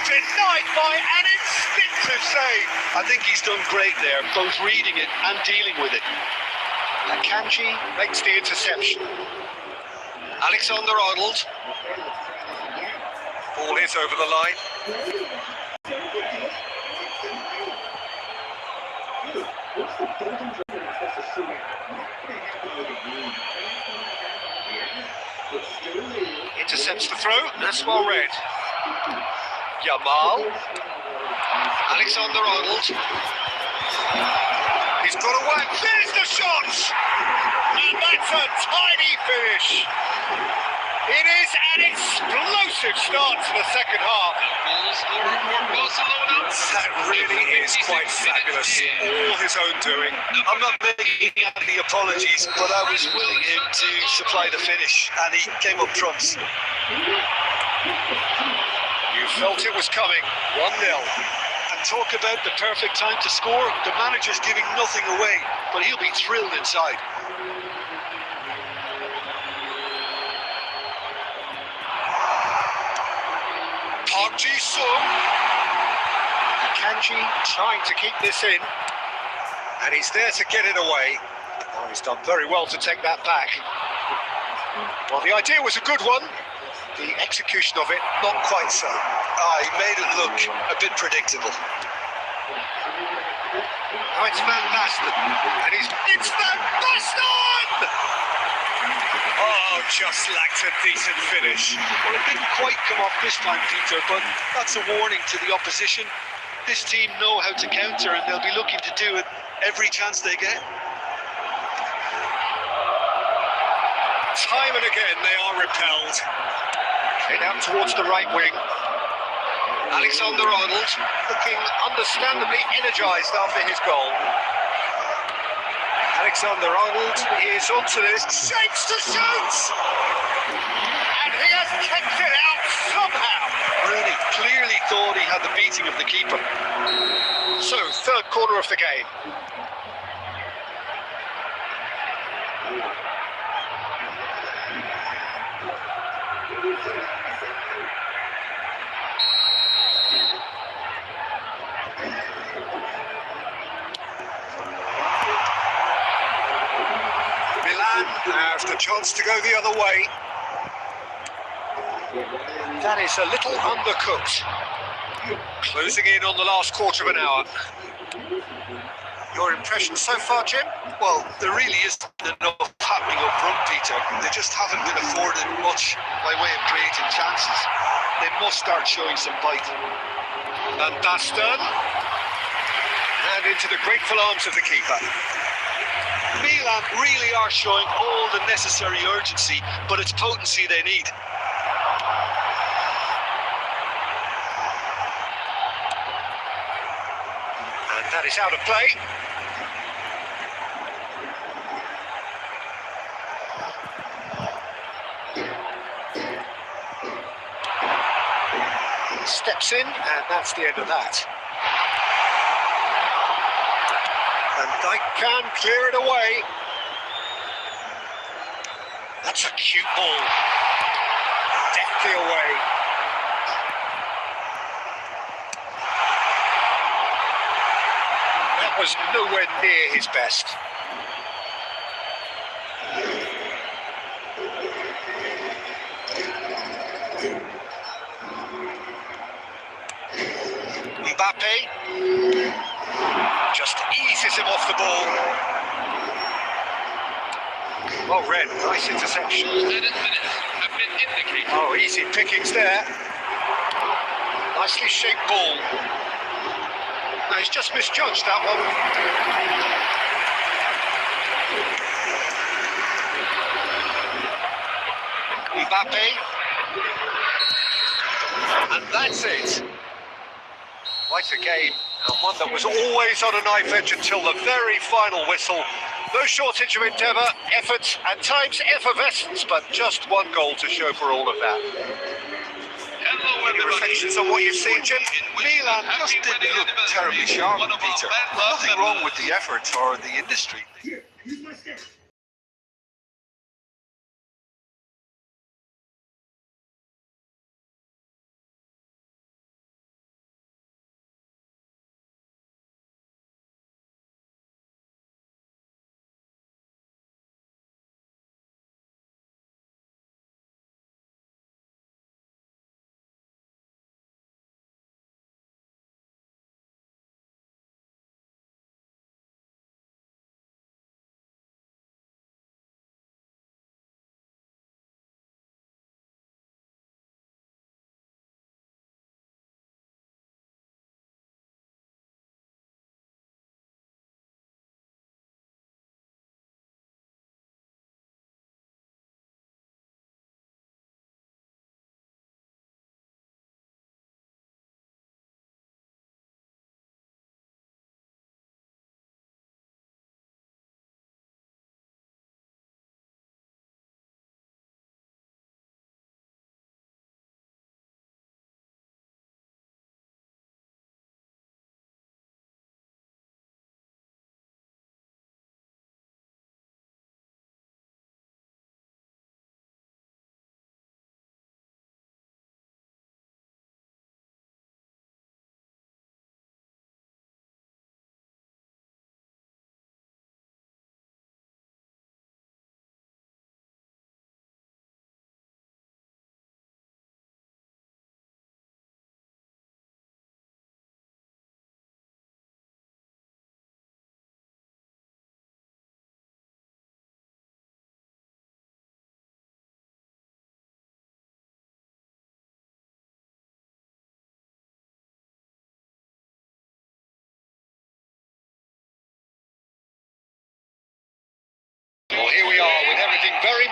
Denied by an instinctive save. I think he's done great there, both reading it and dealing with it. Akanji makes the interception. Alexander-Arnold. Ball is over the line. Intercepts the throw, that's well read. Yamal. Alexander-Arnold. He's got away. There's the shot! And that's a tiny finish. It is an explosive start to the second half. That really is quite fabulous. All his own doing. I'm not making any apologies, but I was willing him to supply the finish, and he came up trumps. You felt it was coming. 1-0. And talk about the perfect time to score. The manager's giving nothing away, but he'll be thrilled inside. Park Ji-sung. Kanji trying to keep this in, and he's there to get it away. Oh, he's done very well to take that back. Well, the idea was a good one. The execution of it, not quite so. He made it look a bit predictable. Now it's Van Basten, and it's Van Basten! Oh, just lacked a decent finish. Well, it didn't quite come off this time, Peter, but that's a warning to the opposition. This team know how to counter, and they'll be looking to do it every chance they get. Time and again, they are repelled. Head out towards the right wing. Alexander-Arnold looking understandably energised after his goal. Alexander-Arnold is onto this, shapes to shoot! And he has kept it out somehow! Rooney clearly thought he had the beating of the keeper. So, third quarter of the game. Milan has the chance to go the other way. That is a little undercooked. Closing in on the last quarter of an hour. Your impression so far, Jim? Well, there really isn't enough happening up front, Peter. They just haven't been afforded much by way of creating chances. They must start showing some bite. Van Basten. And into the grateful arms of the keeper. Milan really are showing all the necessary urgency, but it's potency they need. And that is out of play. Steps in, and that's the end of that. And they can clear it away. That's a cute ball. Deftly away. That was nowhere near his best. Mbappe just eases him off the ball. Well read, nice interception. Oh, easy pickings there. Nicely shaped ball. No, he's just misjudged that one. Mbappe. And that's it. Quite a game, and one that was always on a knife edge until the very final whistle. No shortage of endeavour, effort, and times effervescence, but just one goal to show for all of that. Any reflections on what you've seen, Jim? Milan just didn't look terribly sharp, Peter. Nothing wrong with the effort or the industry.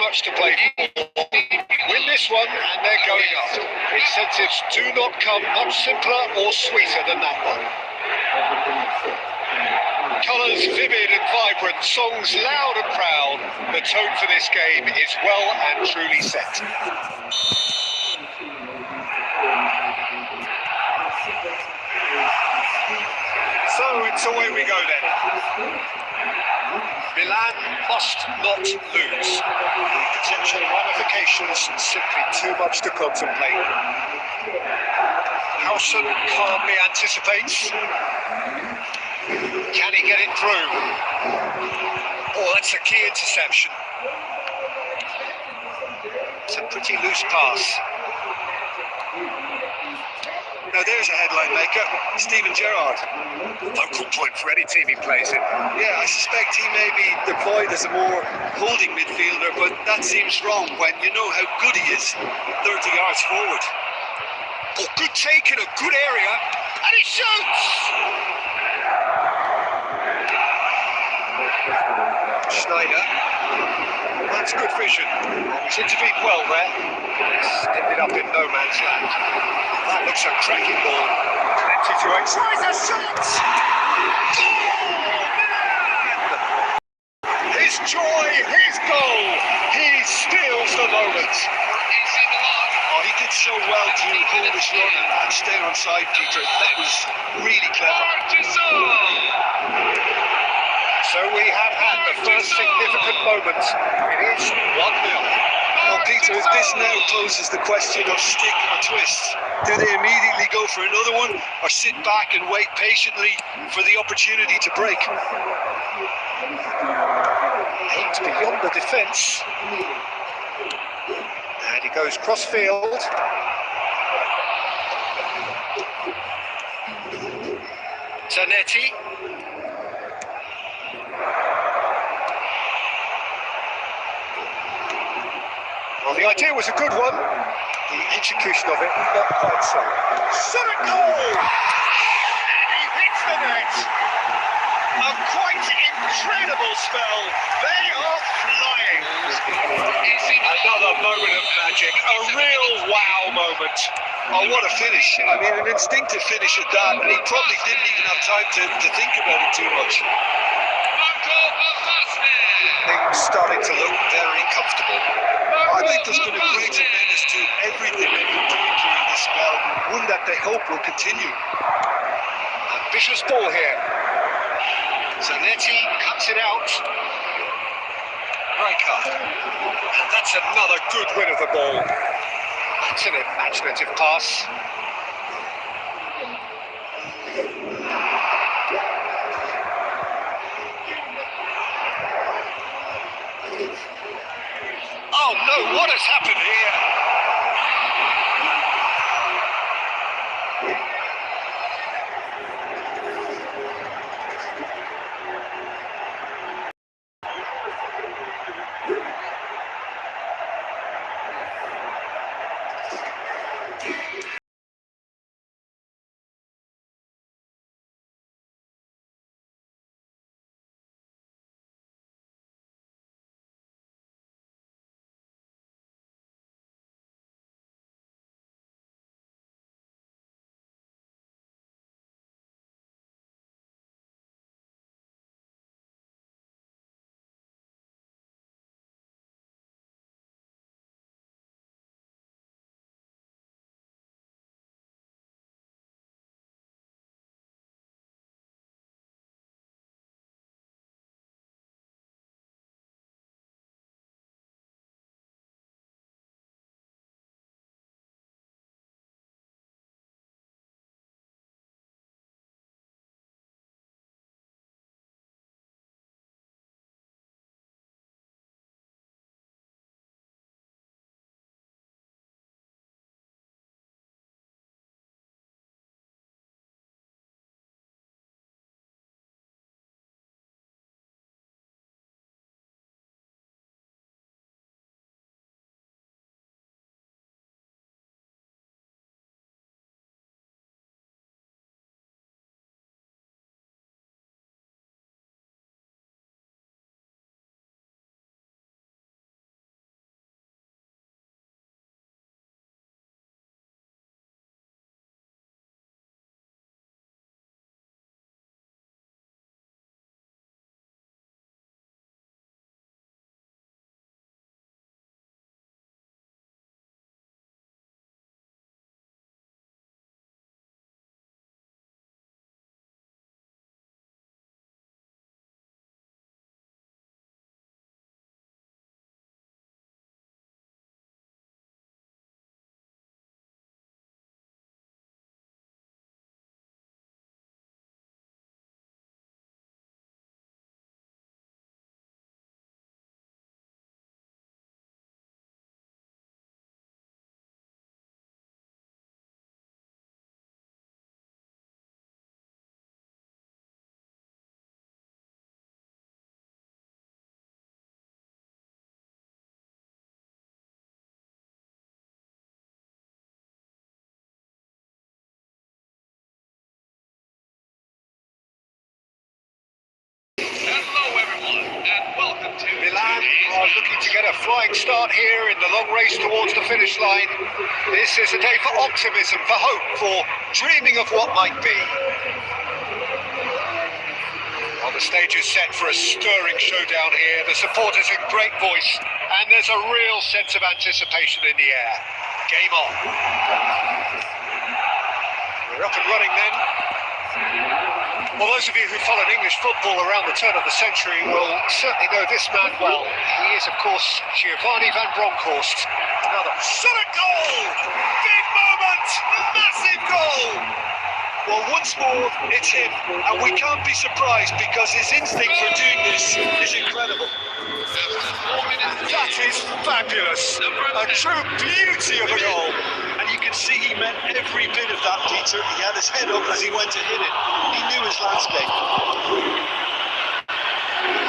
much to play for. Win this one and they're going up. Incentives do not come much simpler or sweeter than that one. Colours vivid and vibrant, songs loud and proud. The tone for this game is well and truly set. So it's away we go then. Milan must not lose. The potential ramifications simply too much to contemplate. Howson calmly anticipates. Can he get it through? Oh, that's a key interception. It's a pretty loose pass. Now there's a headline maker, Steven Gerrard. Local point for any team he plays in. Yeah, I suspect he may be deployed as a more holding midfielder, but that seems wrong when you know how good he is 30 yards forward. Oh, good take in a good area, and he shoots! Schneider. That's good vision. He's intervened well there. It's ended up in no man's land. That looks a cracking ball. Plenty to tries a shot! Oh, man! His joy, his goal. He steals the moment. Oh, he did so well to hold his run and stay on side, Peter. That was really clever. So we have had the first significant moment. It is 1-0. Well, Peter, if this now poses the question of stick or twist, do they immediately go for another one or sit back and wait patiently for the opportunity to break? Aimed beyond the defence. And he goes cross-field. Zanetti. Well, the idea was a good one. The execution of it, not quite so. Shot a goal! And he hits the net! A quite incredible spell. They are flying. Another moment of magic. A real wow moment. Oh, what a finish. I mean, an instinctive finish at that, and he probably didn't even have time to think about it too much. Things starting to look very comfortable. I think there's been a great awareness to everything they've been doing during this spell, one that they hope will continue. Ambitious ball here. Zanetti cuts it out. Rijkaard. And that's another good win of the ball. That's an imaginative pass. Oh no, what has happened here? to get a flying start here in the long race towards the finish line. This is a day for optimism, for hope, for dreaming of what might be. Well, the stage is set for a stirring showdown here. The supporters in great voice, and there's a real sense of anticipation in the air. Game on. We're up and running then. Well, those of you who followed English football around the turn of the century will certainly know this man well. He is, of course, Giovanni van Bronckhorst. Another shot at goal! Big moment! Massive goal! Well, once more, it's him, and we can't be surprised because his instinct for doing this is incredible. That is fabulous! A true beauty of a goal! And you can see he meant every bit of that, Peter. He had his head up as he went to hit it. He knew his landscape.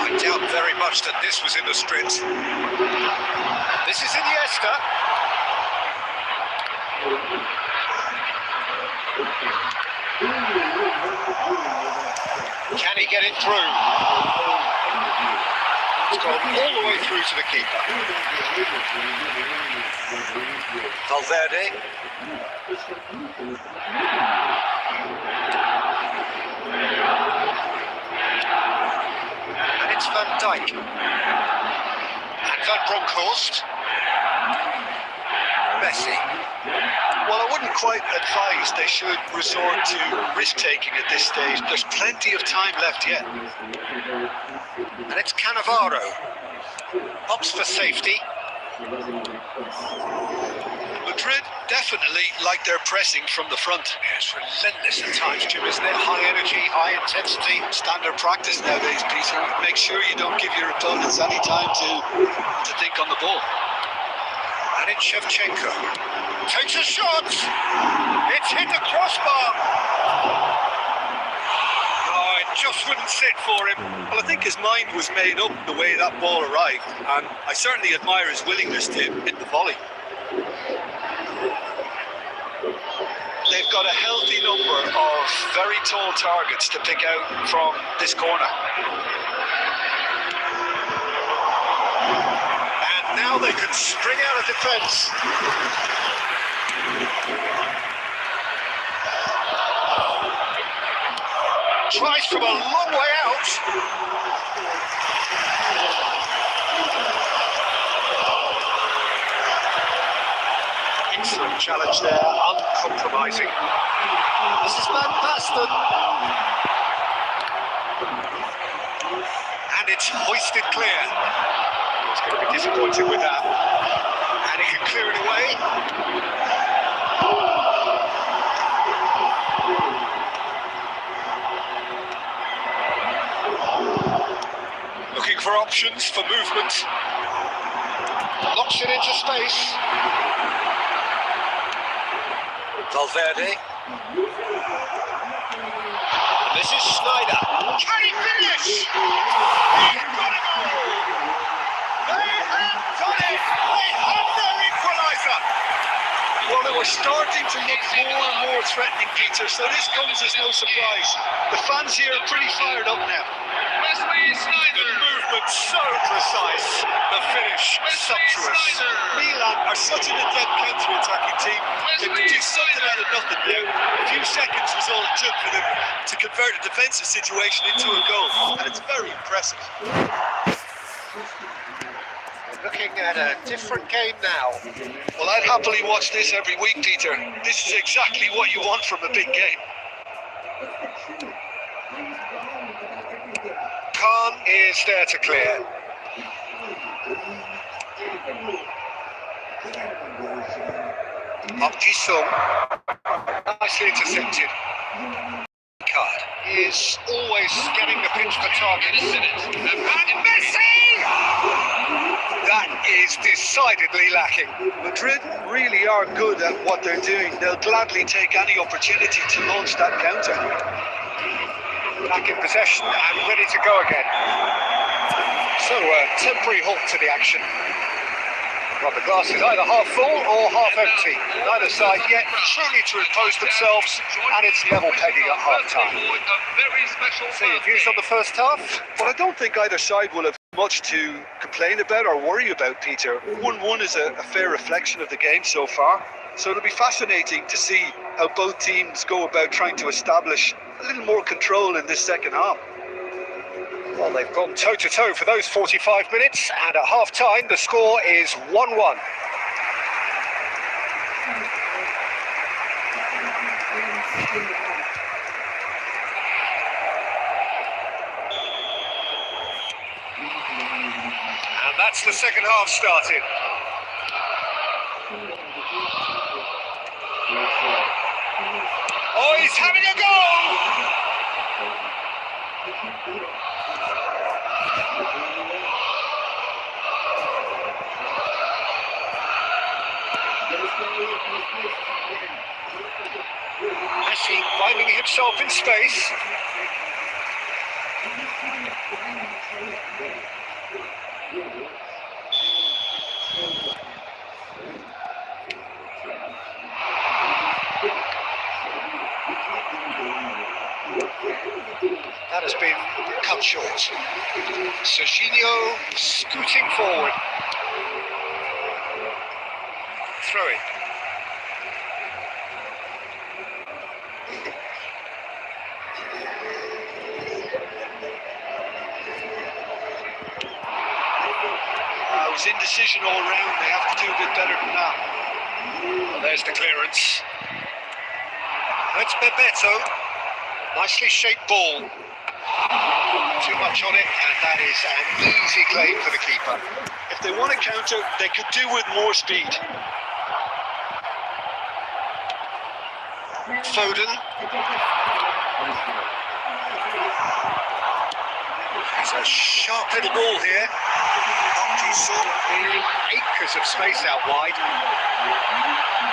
I doubt very much that this was in the sprint. This is Iniesta. Can he get it through? It's gone all the way through to the keeper. Valverde. And it's Van Dijk. And Van Bronckhorst. Messi. Well, I wouldn't quite advise they should resort to risk-taking at this stage. There's plenty of time left yet. And it's Cannavaro. Opts for safety. Madrid definitely like their pressing from the front. It's relentless at times, Jim, isn't it? High energy, high intensity. Standard practice nowadays, Peter. Make sure you don't give your opponents any time to think on the ball. And it's Shevchenko. Takes a shot. It's hit the crossbar. Oh, it just wouldn't sit for him. Well, I think his mind was made up the way that ball arrived, and I certainly admire his willingness to hit the volley. They've got a healthy number of very tall targets to pick out from this corner. And now they can string out a defence. Tries from a long way out. Excellent challenge there, uncompromising. This is Van Basten. And it's hoisted clear. He's going to be disappointed with that. And he can clear it away. Looking for options for movement. Knocks it into space. Valverde. And this is Snyder. Can he finish? He's got it all! They have done it! They have their equaliser! Well, they were starting to look more and more threatening, Peter, so this comes as no surprise. The fans here are pretty fired up now. The movement so precise, the finish sumptuous. Milan are such an adept counter-attacking team. They produced something out of nothing now. A few seconds was all it took for them to convert a defensive situation into a goal, and it's very impressive. Looking at a different game now. Well, I'd happily watch this every week, Peter. This is exactly what you want from a big game. Khan is there to clear. Sung. Nicely intercepted. Card is always getting the pinch for target. And Messi! That is decidedly lacking. Madrid really are good at what they're doing. They'll gladly take any opportunity to launch that counter. Back in possession and ready to go again. So a temporary halt to the action. Well, the glass is either half full or half empty. Neither side yet truly to impose themselves, and it's level pegging at half time. So your views on the first half? Well, I don't think either side will have much to complain about or worry about, Peter. 1-1 is a fair reflection of the game so far. So it'll be fascinating to see how both teams go about trying to establish a little more control in this second half. Well, they've gone toe-to-toe for those 45 minutes, and at half-time the score is 1-1. And that's the second half started. Oh, he's having a go! Messi finding himself in space. That has been cut short. Serginho scooting forward. Throw it. It was indecision all round. They have to do a bit better than that. Well, there's the clearance. It's Bebeto. Nicely shaped ball. Too much on it, and that is an easy claim for the keeper. If they want to counter, they could do with more speed. Foden. It's a sharp little ball here. Acres of space out wide.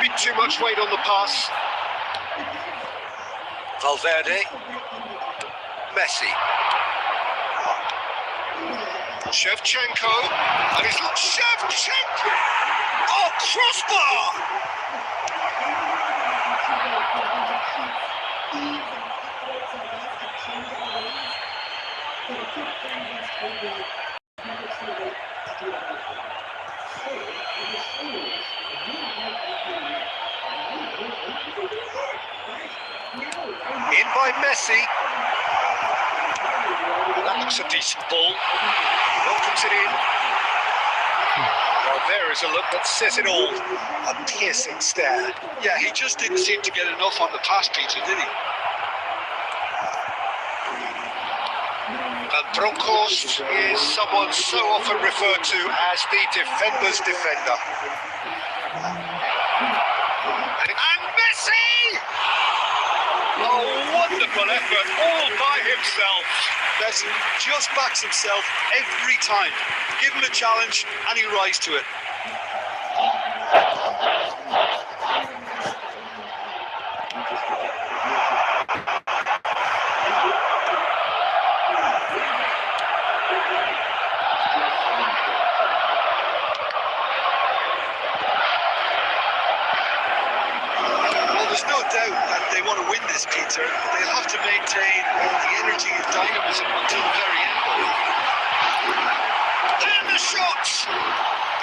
Bit too much weight on the pass. Valverde. Messi. Shevchenko. And he's Shevchenko! Oh, crossbar! In by Messi. That looks a decent ball. Welcomes it in. Well, there is a look that says it all. A piercing stare. Yeah, he just didn't seem to get enough on the pass, Peter, did he? And Bronckhorst is someone so often referred to as the defender's defender. And Messi! A wonderful effort all by himself. Messi just backs himself every time. Give him a challenge and he rises to it. There's no doubt that they want to win this, Peter. They'll have to maintain the energy and dynamism until the very end. And the shot!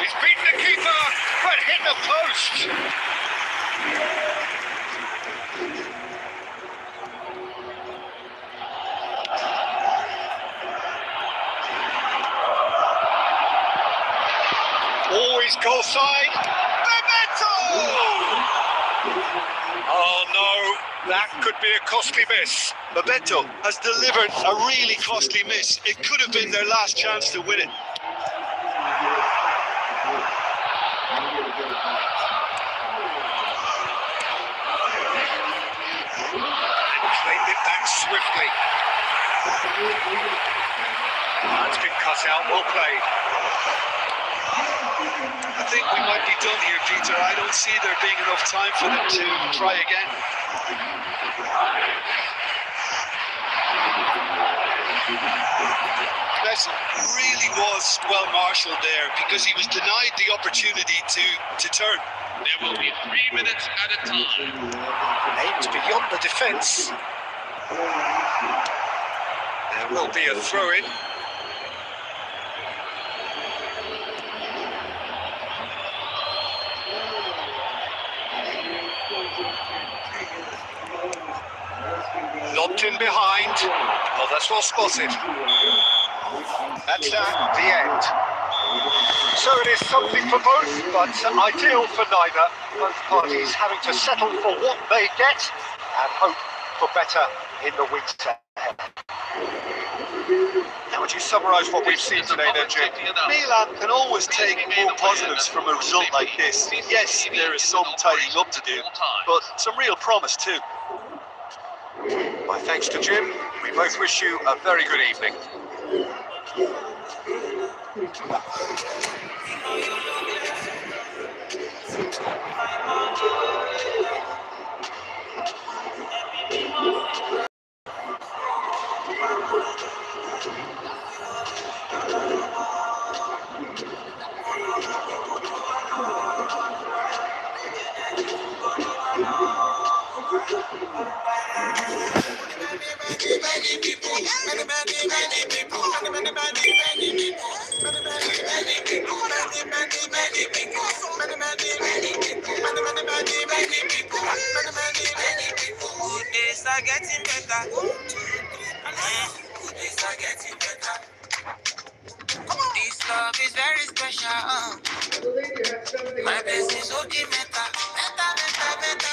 He's beaten the keeper, but hit the post. Always goal side. Bebeto! Oh no, that could be a costly miss. Bebeto has delivered a really costly miss. It could have been their last chance to win it. And claimed it back swiftly. That's been cut out, well played. I think we might be done here, Peter. I don't see there being enough time for them to try again. Messi really was well marshalled there because he was denied the opportunity to turn. There will be 3 minutes at a time. Aimed beyond the defence. There will be a throw-in. Lobbed in behind. Oh, that's well spotted. That's the end. So it is something for both, but ideal for neither. Both parties having to settle for what they get and hope for better in the weeks ahead. How would you summarise what we've seen today then, Jim? Milan can always take more positives from a result like this. Yes, there is some tidying up to do, but some real promise too. My thanks to Jim. We both wish you a very good evening. Good days are getting better. Good days are getting better. This love is very special. My blessings, okay,